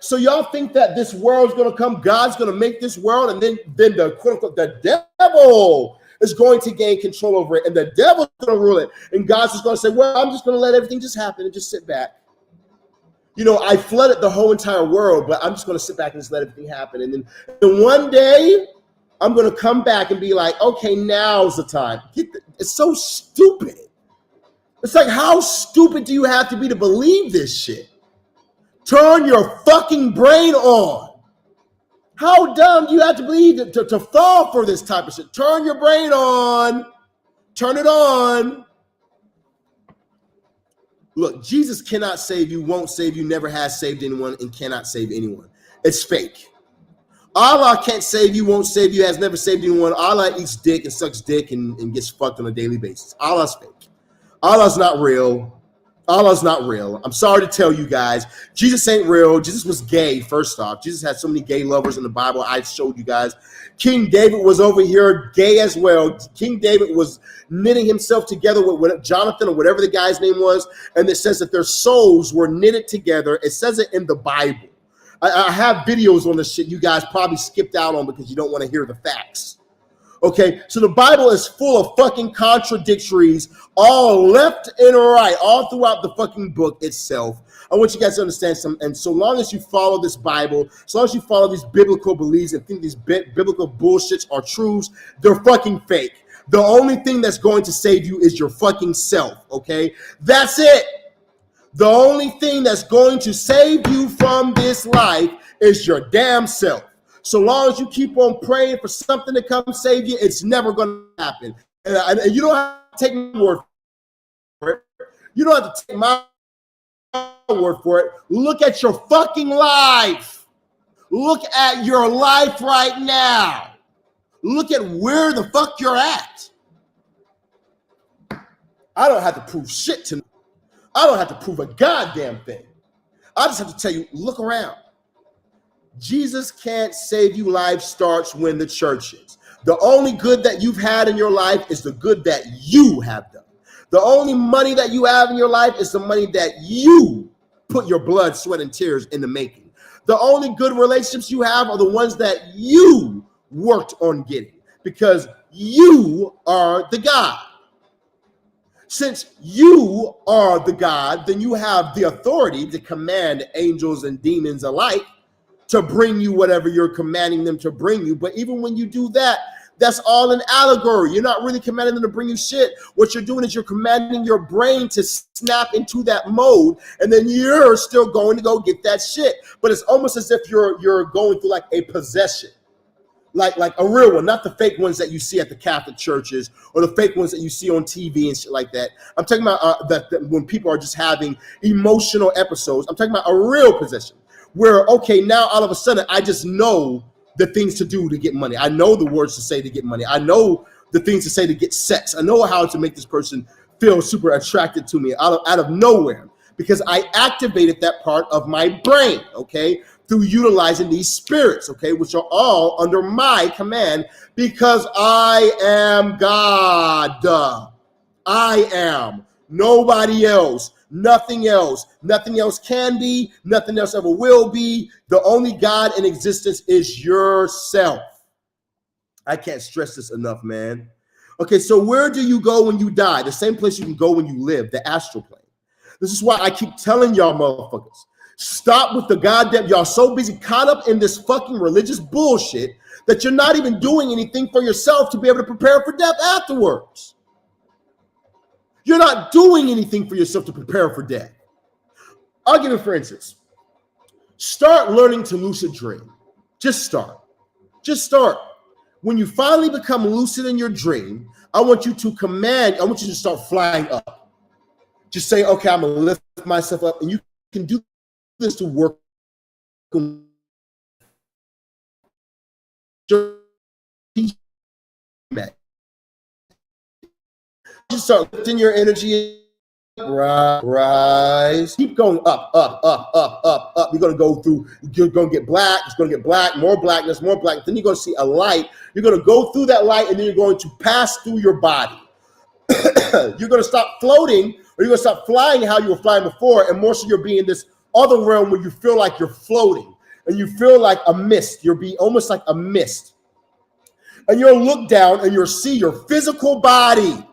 So y'all think that this world's going to come, God's going to make this world, and then the quote unquote the devil is going to gain control over it, and the devil's going to rule it, and God's just going to say, well, I'm just going to let everything just happen and just sit back. You know, I flooded the whole entire world, but I'm just going to sit back and just let everything happen. And then one day, I'm going to come back and be like, okay, now's the time. It's so stupid. It's like, how stupid do you have to be to believe this shit? Turn your fucking brain on. How dumb do you have to believe to fall for this type of shit? Turn your brain on. Turn it on. Look, Jesus cannot save you, won't save you, never has saved anyone, and cannot save anyone. It's fake. Allah can't save you, won't save you, has never saved anyone. Allah eats dick and sucks dick and gets fucked on a daily basis. Allah's fake. Allah's not real. Allah's not real. I'm sorry to tell you guys. Jesus ain't real. Jesus was gay, first off. Jesus had so many gay lovers in the Bible. I showed you guys. King David was over here gay as well. King David was knitting himself together with Jonathan or whatever the guy's name was. And it says that their souls were knitted together. It says it in the Bible. I have videos on this shit you guys probably skipped out on because you don't want to hear the facts. Okay, so the Bible is full of fucking contradictories, all left and right, all throughout the fucking book itself. I want you guys to understand something. And so long as you follow this Bible, so long as you follow these biblical beliefs and think these biblical bullshits are truths, they're fucking fake. The only thing that's going to save you is your fucking self, okay? That's it. The only thing that's going to save you from this life is your damn self. So long as you keep on praying for something to come save you, it's never going to happen. And you don't have to take my word for it. You don't have to take my word for it. Look at your fucking life. Look at your life right now. Look at where the fuck you're at. I don't have to prove shit to me. I don't have to prove a goddamn thing. I just have to tell you, look around. Jesus can't save you. Life starts when the church is. The only good that you've had in your life is the good that you have done. The only money that you have in your life is the money that you put your blood, sweat, and tears in the making. The only good relationships you have are the ones that you worked on getting because you are the God. Since you are the God, then you have the authority to command angels and demons alike to bring you whatever you're commanding them to bring you. But even when you do that, that's all an allegory. You're not really commanding them to bring you shit. What you're doing is you're commanding your brain to snap into that mode, and then you're still going to go get that shit. But it's almost as if you're going through like a possession. Like a real one, not the fake ones that you see at the Catholic churches or the fake ones that you see on TV and shit like that. I'm talking about that when people are just having emotional episodes. I'm talking about a real possession where, okay, now all of a sudden I just know the things to do to get money. I know the words to say to get money. I know the things to say to get sex. I know how to make this person feel super attracted to me out of nowhere, because I activated that part of my brain, okay, through utilizing these spirits, okay, which are all under my command, because I am God. I am. Nobody else. Nothing else. Nothing else can be. Nothing else ever will be. The only God in existence is yourself. I can't stress this enough, man. Okay, so where do you go when you die? The same place you can go when you live, the astral plane. This is why I keep telling y'all motherfuckers, stop with the goddamn, y'all so busy caught up in this fucking religious bullshit that you're not even doing anything for yourself to be able to prepare for death afterwards. You're not doing anything for yourself to prepare for death. I'll give you for instance. Start learning to lucid dream. Just start. Just start. When you finally become lucid in your dream, I want you to start flying up. Just say, okay, I'm going to lift myself up. And you can do this to work. Just start lifting your energy. Rise. Keep going up. You're going to go through, you're going to get black. It's going to get black, more blackness, more black. Then you're going to see a light. You're going to go through that light, and then you're going to pass through your body. You're going to stop floating, or you're going to stop flying how you were flying before, and more so you'll be in this other realm where you feel like you're floating, and you feel like a mist. You'll be almost like a mist. And you'll look down, and you'll see your physical body.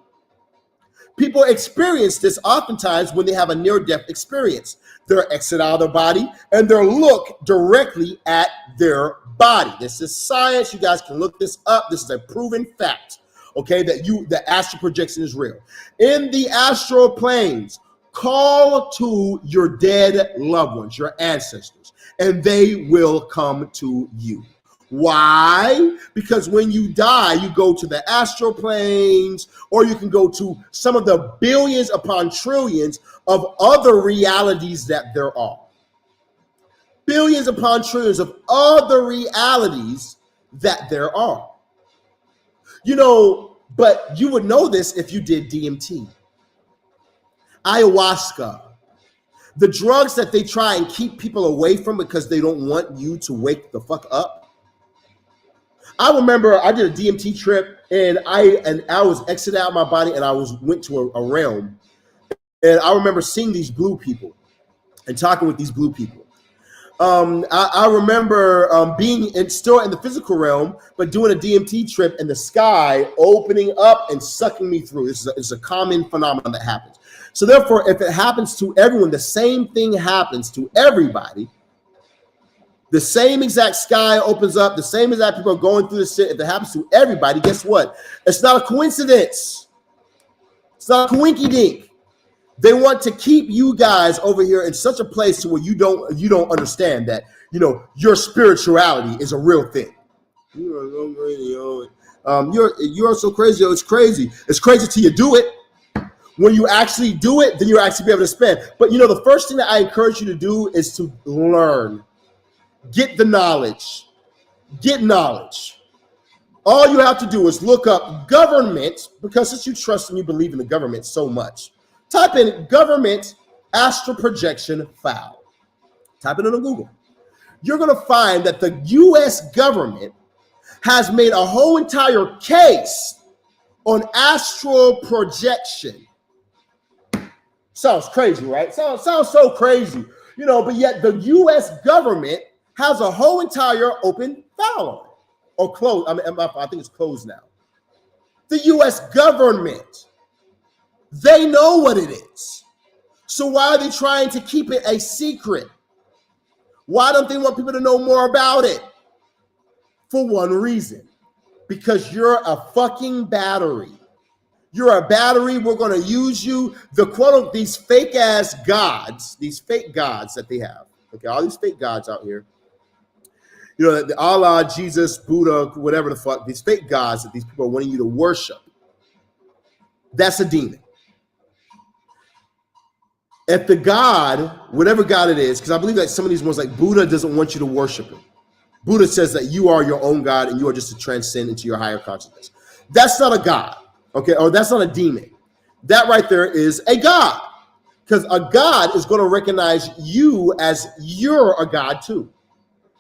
People experience this oftentimes when they have a near-death experience. They'll exit out of their body and they'll look directly at their body. This is science. You guys can look this up. This is a proven fact, okay, that the astral projection is real. In the astral planes, call to your dead loved ones, your ancestors, and they will come to you. Why? Because when you die, you go to the astral planes, or you can go to some of the billions upon trillions of other realities that there are. Billions upon trillions of other realities that there are. You know, but you would know this if you did DMT, ayahuasca, the drugs that they try and keep people away from because they don't want you to wake the fuck up. I remember I did a DMT trip, and I was exited out of my body, and I went to a realm, and I remember seeing these blue people and talking with these blue people. I remember being still in the physical realm, but doing a DMT trip, and the sky opening up and sucking me through. This is a common phenomenon that happens. So therefore, if it happens to everyone, the same thing happens to everybody. The same exact sky opens up. The same exact people are going through this shit. If it happens to everybody, guess what? It's not a coincidence. It's not a coinky dink. They want to keep you guys over here in such a place to where you don't understand that, you know, your spirituality is a real thing. You're so crazy. It's crazy. It's crazy till you do it. When you actually do it, then you'll actually be able to spend. But you know, the first thing that I encourage you to do is to learn. Get the knowledge. Get knowledge. All you have to do is look up government, because since you trust and you believe in the government so much, type in government astral projection file. Type it into Google. You're going to find that the U.S. government has made a whole entire case on astral projection. Sounds crazy, right? Sounds so crazy. You know, but yet the U.S. government has a whole entire open file on it, or closed. I think it's closed now. The U.S. government, they know what it is. So why are they trying to keep it a secret? Why don't they want people to know more about it? For one reason, because you're a fucking battery. You're a battery. We're going to use you. The quote, these fake ass gods, these fake gods that they have. Okay, all these fake gods out here. You know, the Allah, Jesus, Buddha, whatever the fuck, these fake gods that these people are wanting you to worship. That's a demon. If the God, whatever God it is, because I believe that some of these ones like Buddha doesn't want you to worship him. Buddha says that you are your own God and you are just to transcend into your higher consciousness. That's not a God, okay? Or that's not a demon. That right there is a God, because a God is going to recognize you as you're a God too.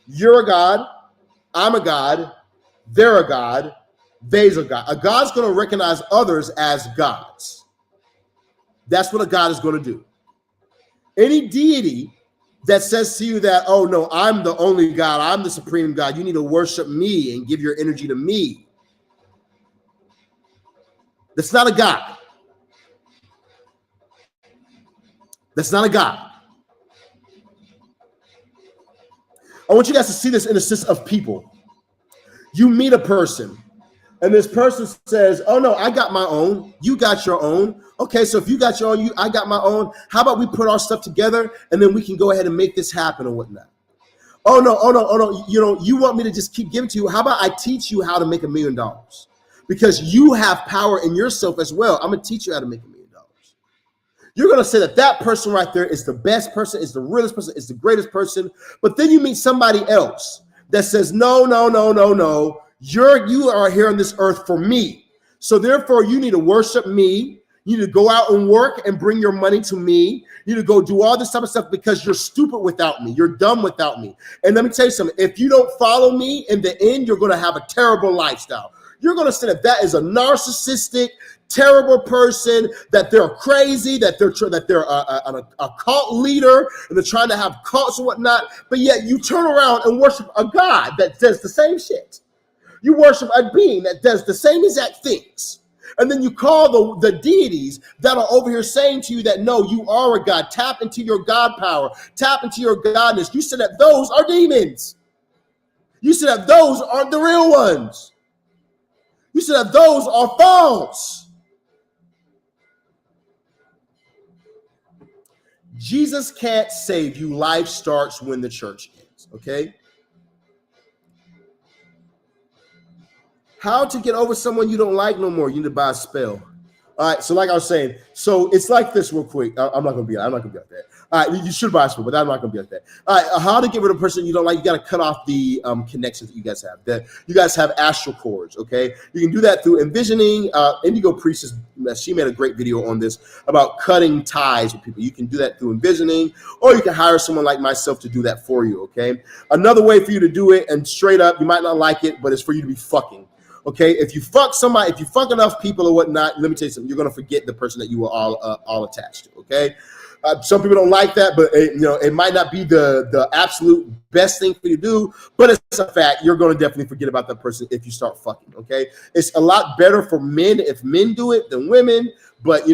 You're a God, I'm a God, they're a God, they's a God. A God's going to recognize others as gods. That's what a God is going to do. Any deity that says to you that, oh no, I'm the only God, I'm the supreme God, you need to worship me and give your energy to me. That's not a God. That's not a God. I want you guys to see this in the sense of people. You meet a person and this person says, oh no, I got my own, you got your own. Okay, so if you got your own, I got my own. How about we put our stuff together and then we can go ahead and make this happen or whatnot? Oh no, you want me to just keep giving to you? How about I teach you how to make $1 million? Because you have power in yourself as well. I'm gonna teach you how to make $1 million. You're gonna say that that person right there is the best person, is the realest person, is the greatest person. But then you meet somebody else that says, no, you are here on this earth for me. So therefore you need to worship me. You need to go out and work and bring your money to me. You need to go do all this type of stuff because you're stupid without me. You're dumb without me. And let me tell you something. If you don't follow me, in the end, you're going to have a terrible lifestyle. You're going to say that that is a narcissistic, terrible person, that they're crazy, that they're a cult leader, and they're trying to have cults and whatnot. But yet you turn around and worship a God that does the same shit. You worship a being that does the same exact things. And then you call the deities that are over here saying to you that, no, you are a God. Tap into your God power. Tap into your godness. You said that those are demons. You said that those aren't the real ones. You said that those are false. Jesus can't save you. Life starts when the church ends, okay? How to get over someone you don't like no more? You need to buy a spell. All right, so like I was saying, so it's like this real quick. I'm not gonna be like that. All right, you should buy a spell, but I'm not gonna be like that. All right, how to get rid of a person you don't like? You got to cut off the connections that you guys have. That you guys have astral cords. Okay, you can do that through envisioning. Indigo Priestess, she made a great video on this about cutting ties with people. You can do that through envisioning, or you can hire someone like myself to do that for you. Okay, another way for you to do it, and straight up, you might not like it, but it's for you to be fucking. Okay, if you fuck somebody, if you fuck enough people or whatnot, let me tell you something, you're gonna forget the person that you were all attached to. Okay, some people don't like that, but it might not be the absolute best thing for you to do, but it's a fact. You're gonna definitely forget about that person if you start fucking. Okay, it's a lot better for men if men do it than women, but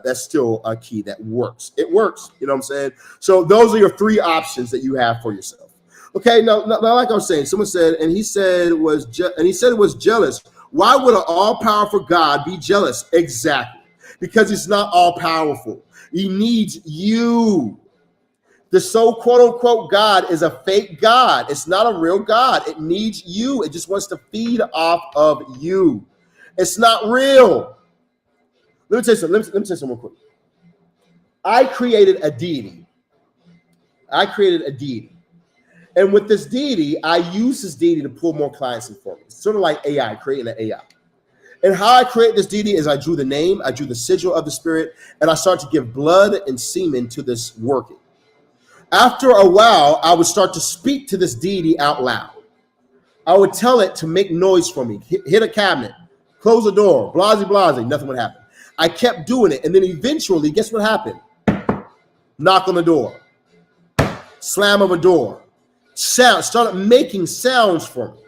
that's still a key that works. It works. You know what I'm saying? So those are your 3 options that you have for yourself. Okay, now like I was saying, someone said, and he said it was jealous. Why would an all-powerful God be jealous? Exactly, because he's not all-powerful. He needs you. The so quote-unquote God is a fake God. It's not a real God. It needs you. It just wants to feed off of you. It's not real. Let me tell you something. Let me tell you something real quick. I created a deity. And with this deity, I use this deity to pull more clients in for me. It's sort of like AI, creating an AI. And how I create this deity is I drew the name, I drew the sigil of the spirit, and I start to give blood and semen to this working. After a while, I would start to speak to this deity out loud. I would tell it to make noise for me, hit a cabinet, close a door, blasey, nothing would happen. I kept doing it, and then eventually, guess what happened? Knock on the door, slam of a door. Started making sounds for me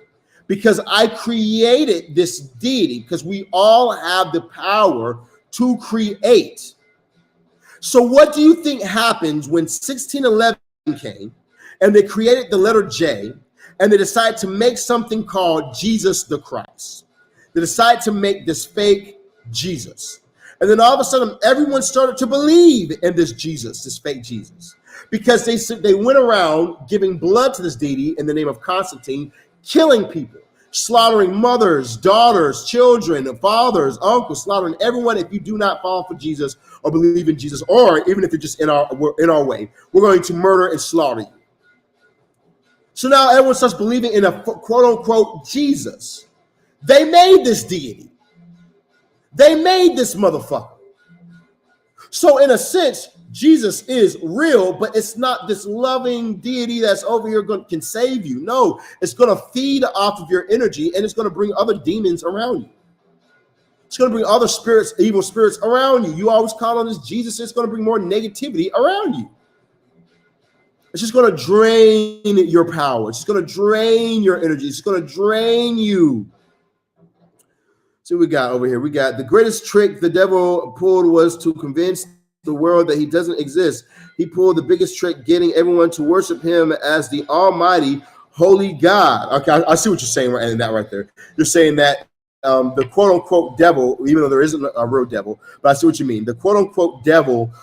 because I created this deity, because we all have the power to create. So what do you think happens when 1611 came and they created the letter J and they decided to make something called Jesus the Christ? They decided to make this fake Jesus. And then all of a sudden, everyone started to believe in this Jesus, this fake Jesus, because they went around giving blood to this deity in the name of Constantine, killing people, slaughtering mothers, daughters, children, fathers, uncles, slaughtering everyone. If you do not fall for Jesus or believe in Jesus, or even if you're just in our way, we're going to murder and slaughter you. So now everyone starts believing in a quote unquote Jesus. They made this deity. They made this motherfucker. So in a sense, Jesus is real, but it's not this loving deity that's over here can save you. No, it's going to feed off of your energy, and it's going to bring other demons around you. It's going to bring other spirits, evil spirits around you. You always call on this Jesus. It's going to bring more negativity around you. It's just going to drain your power. It's just going to drain your energy. It's going to drain you. So we got over here. We got the greatest trick the devil pulled was to convince the world that he doesn't exist. He pulled the biggest trick, getting everyone to worship him as the almighty, holy God. Okay, I see what you're saying in that right there. You're saying that the quote-unquote devil, even though there isn't a real devil, but I see what you mean. The quote-unquote devil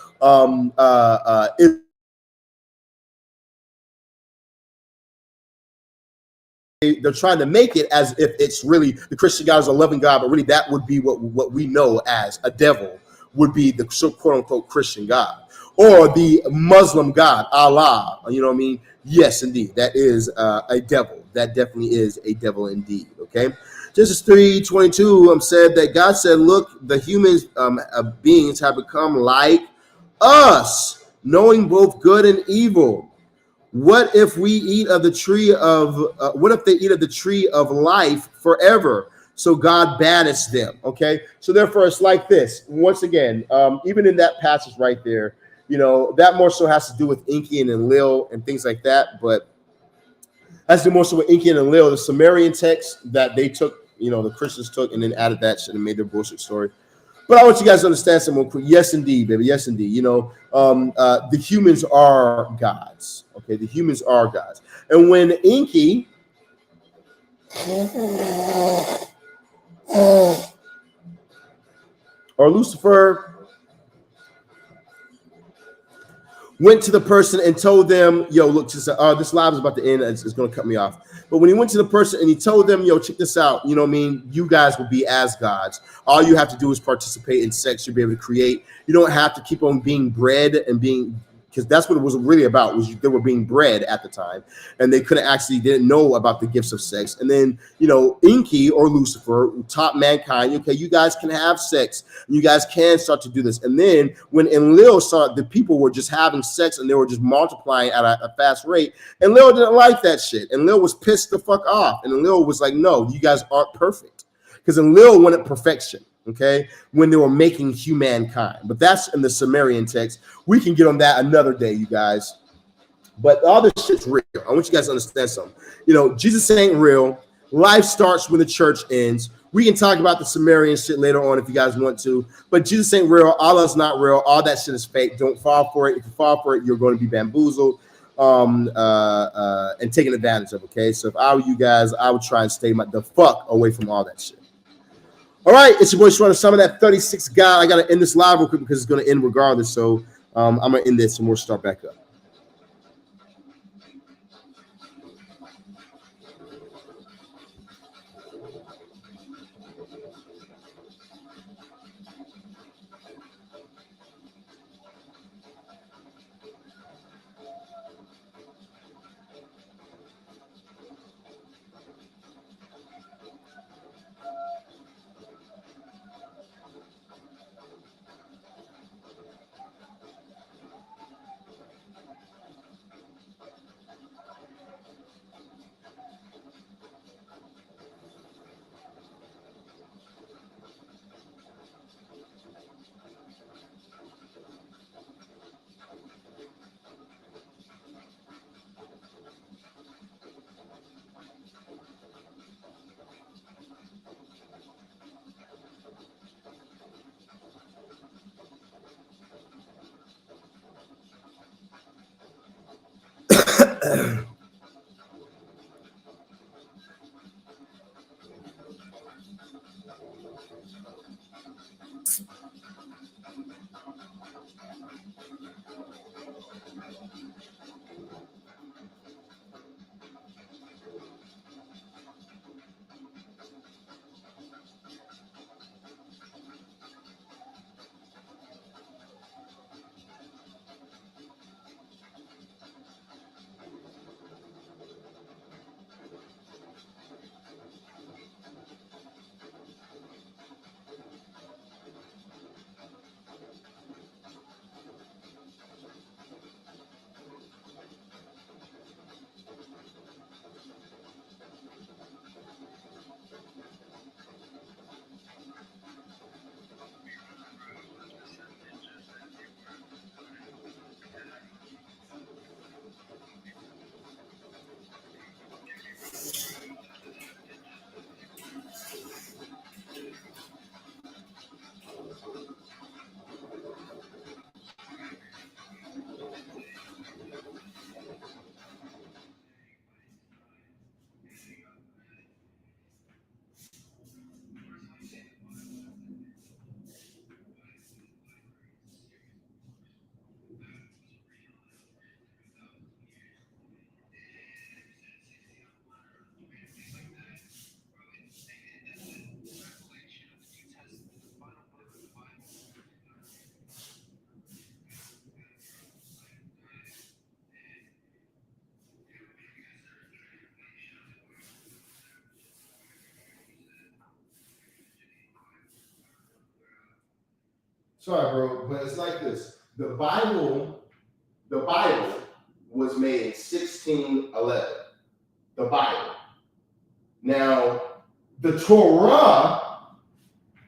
is they're trying to make it as if it's really the Christian God is a loving God, but really that would be what we know as a devil would be the quote unquote Christian God or the Muslim God, Allah. You know what I mean? Yes, indeed. That is a devil. That definitely is a devil indeed. Okay. Genesis 3:22 said that God said, look, the humans beings have become like us, knowing both good and evil. What if we eat of the tree of what if they eat of the tree of life forever? So God banished them. Okay, so therefore it's like this. Once again, even in that passage right there, you know, that more so has to do with Enki and Enlil and things like that. But has to do more so with Enki and Enlil, the Sumerian text that they took, you know, the Christians took and then added that shit and made their bullshit story. But I want you guys to understand something quick. Yes, indeed, baby. Yes, indeed. You know, the humans are gods. Okay, the humans are gods. And when Enki or Lucifer went to the person and told them, yo, look, this live is about to end. It's going to cut me off. But when he went to the person and he told them, yo, check this out. You know what I mean? You guys will be as gods. All you have to do is participate in sex. You'll be able to create. You don't have to keep on being bred and being, because that's what it was really about, was they were being bred at the time. And they didn't know about the gifts of sex. And then, you know, Enki or Lucifer taught mankind, okay, you guys can have sex. And you guys can start to do this. And then when Enlil saw the people were just having sex and they were just multiplying at a fast rate, Enlil didn't like that shit. Enlil was pissed the fuck off. And Enlil was like, no, you guys aren't perfect. Because Enlil wanted perfection. Okay, when they were making humankind, but that's in the Sumerian text. We can get on that another day, you guys. But all this shit's real. I want you guys to understand something. You know, Jesus ain't real. Life starts when the church ends. We can talk about the Sumerian shit later on if you guys want to, but Jesus ain't real. Allah's not real. All that shit is fake. Don't fall for it. If you fall for it, you're going to be bamboozled and taken advantage of. Okay, so if I were you guys, I would try and stay the fuck away from all that shit. All right, it's your boy Shredder. Some of that 36 guy. I got to end this live real quick because it's going to end regardless. So I'm going to end this and we'll start back up. Sorry, bro, but it's like this. The Bible was made in 1611. The Bible. Now, the Torah,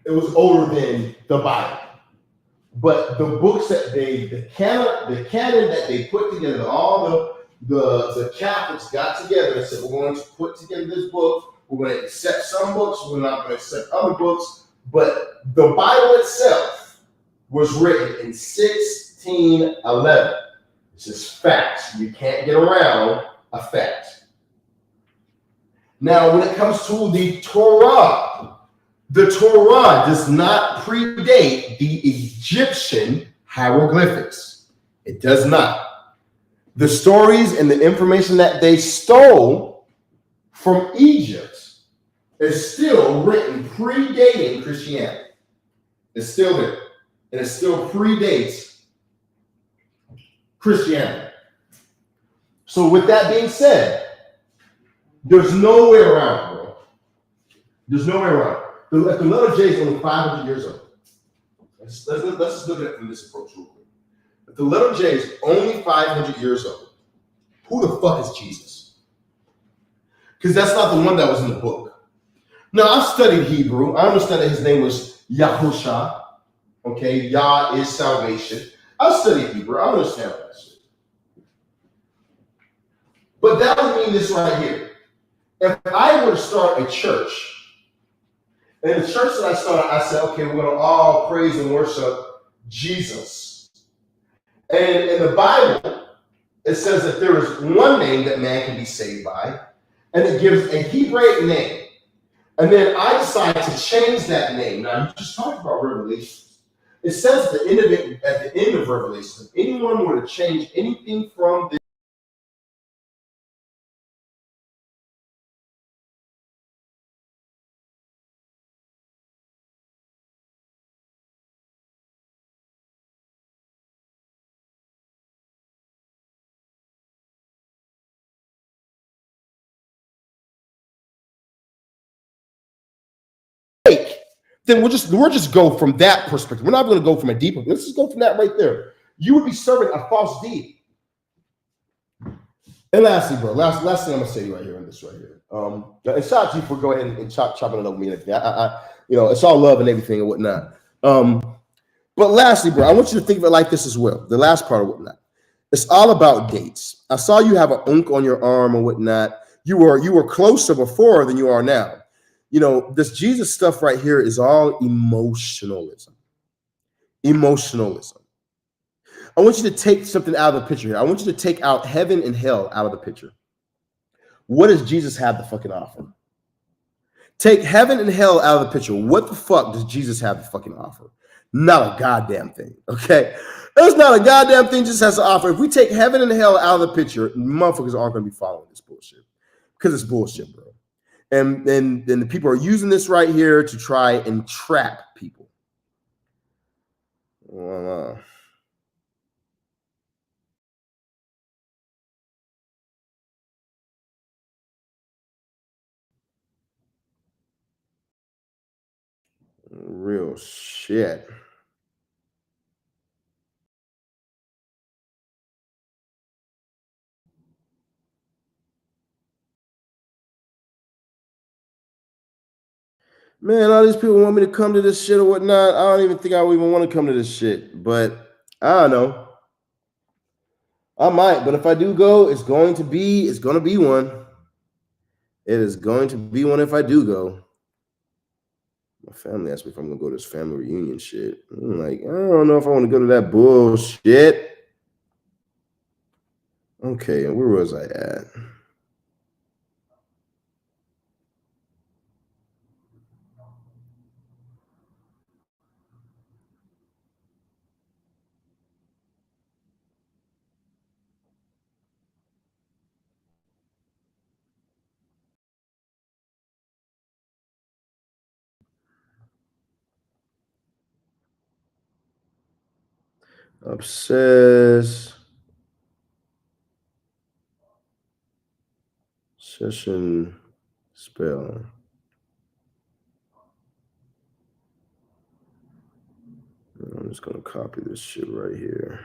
it was older than the Bible. But the books that the canon that they put together, all the Catholics got together and said, we're going to put together this book. We're going to accept some books. We're not going to accept other books. But the Bible itself was written in 1611. It's just facts. You can't get around a fact. Now, when it comes to the Torah does not predate the Egyptian hieroglyphics. It does not. The stories and the information that they stole from Egypt is still written predating Christianity. It's still there. And it still predates Christianity. So with that being said, there's no way around it, bro. There's no way around it. The letter J is only 500 years old. Let's just look at it from this approach real quick. If the letter J is only 500 years old, who the fuck is Jesus? Because that's not the one that was in the book. Now, I've studied Hebrew. I understand that his name was Yahusha. Okay, Yah is salvation. I've studied Hebrew. I understand that shit. But that would mean this right here. If I were to start a church, and the church that I started, I said, okay, we're going to all praise and worship Jesus. And in the Bible, it says that there is one name that man can be saved by, and it gives a Hebraic name. And then I decide to change that name. Now, you just talked about Revelations. It says at the end of Revelations, if anyone were to change anything from this, then we'll just go from that perspective. We're not going to go from a deeper. Let's just go from that right there. You would be serving a false deity. And lastly, bro, last thing I'm gonna say right here on this right here. And shout out to you for going ahead and chopping it up with me and everything. It's all love and everything and whatnot. But lastly, bro, I want you to think of it like this as well. The last part of whatnot. It's all about dates. I saw you have an unk on your arm and whatnot. You were closer before than you are now. This Jesus stuff right here is all emotionalism. Emotionalism. I want you to take something out of the picture here. I want you to take out heaven and hell out of the picture. What does Jesus have to fucking offer? Take heaven and hell out of the picture. What the fuck does Jesus have to fucking offer? Not a goddamn thing, okay? There's not a goddamn thing Jesus has to offer. If we take heaven and hell out of the picture, motherfuckers aren't going to be following this bullshit because it's bullshit, bro. And the people are using this right here to try and trap people. Real shit. Man, all these people want me to come to this shit or whatnot. I don't even think I would even want to come to this shit. But I don't know. I might, but if I do go, it's going to be one. It is going to be one if I do go. My family asked me if I'm gonna go to this family reunion shit. I'm like, I don't know if I want to go to that bullshit. Okay, and where was I at? Obsessed. Session spell. just gonna copy this shit right here.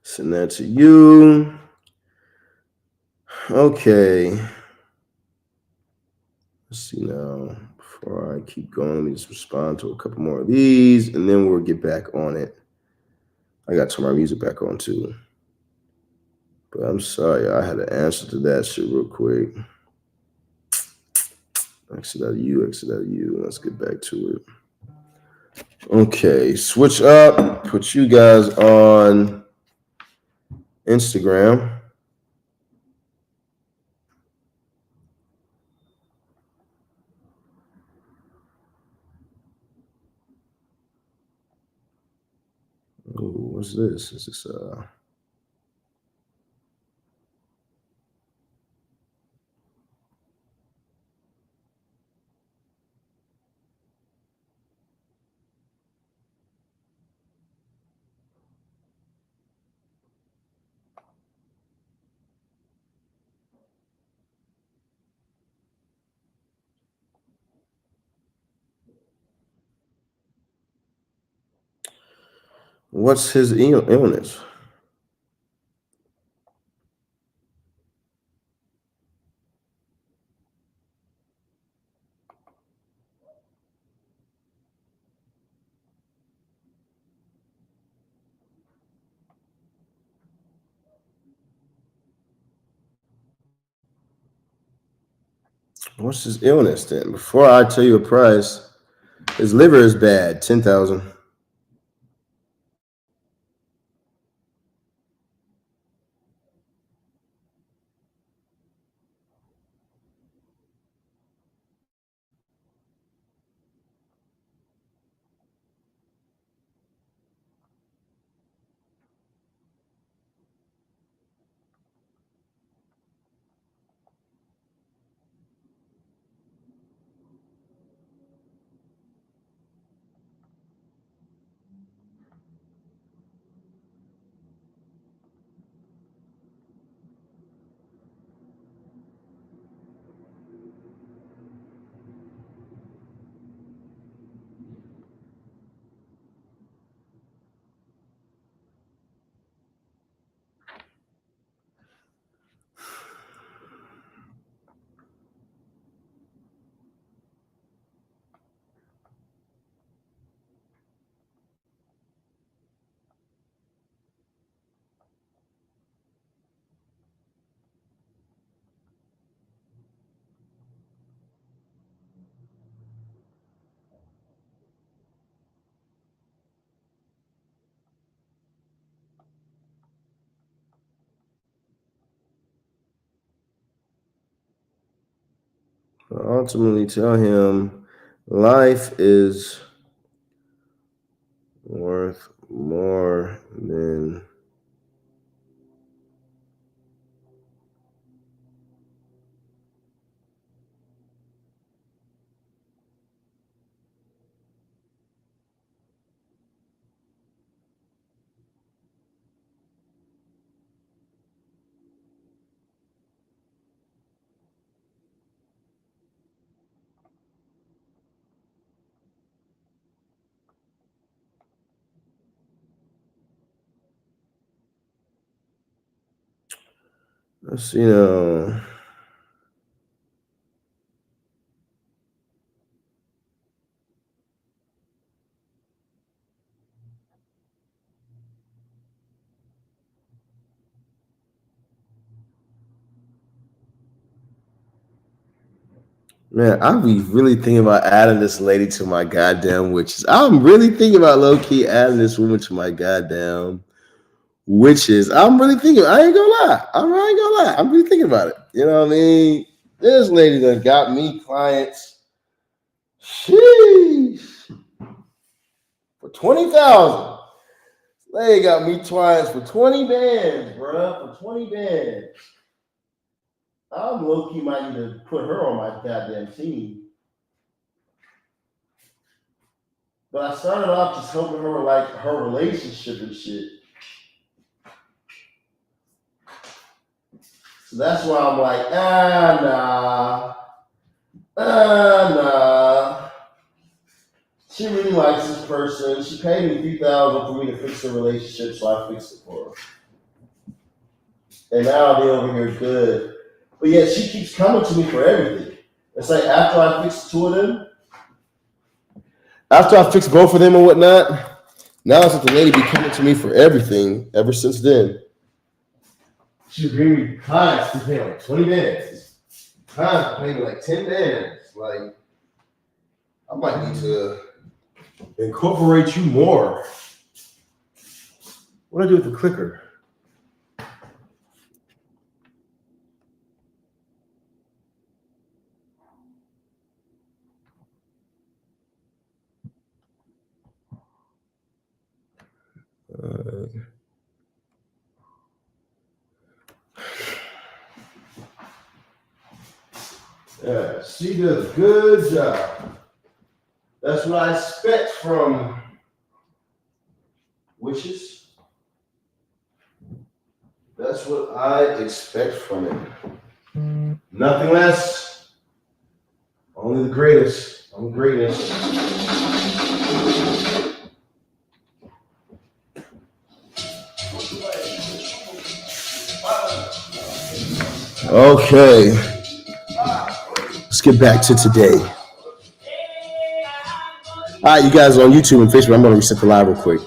Send that to you. Okay. Let's see now. Before I keep going, let me just respond to a couple more of these, and then we'll get back on it. I got to turn my music back on too. But I'm sorry, I had to answer to that shit real quick. Exit out of you, exit out of you. Let's get back to it. Okay, switch up. Put you guys on Instagram. Ooh, what's this? Is this what's his illness? What's his illness then? Before I tell you a price, his liver is bad. 10,000. Ultimately, tell him life is worth more than let's man, I be really thinking about adding this lady to my goddamn witches. I'm really thinking about low key adding this woman to my goddamn witches. I'm really thinking. I ain't gonna lie. I ain't gonna lie. I'm really thinking about it. You know what I mean? This lady that got me clients. Sheesh. For 20,000. They got me clients for 20 bands, bro. For 20 bands. I'm low key might need to put her on my goddamn team. But I started off just helping her with like her relationship and shit. So that's why I'm like, nah. She really likes this person. She paid me $3,000 for me to fix the relationship, so I fixed it for her. And now they're over here good. But yet she keeps coming to me for everything. It's like after I fix two of them, after I fix both of them and whatnot, now it's like the lady be coming to me for everything ever since then. She's bringing me clients to pay like 20 bands. Clients to pay me like 10 bands. Like, I might need to incorporate you more. What do I do with the clicker? Yeah, she does a good job. That's what I expect from witches. That's what I expect from it. Nothing less. Only the greatest. I'm greatness. Okay. Let's get back to today. All right, you guys on YouTube and Facebook, I'm going to reset the live real quick.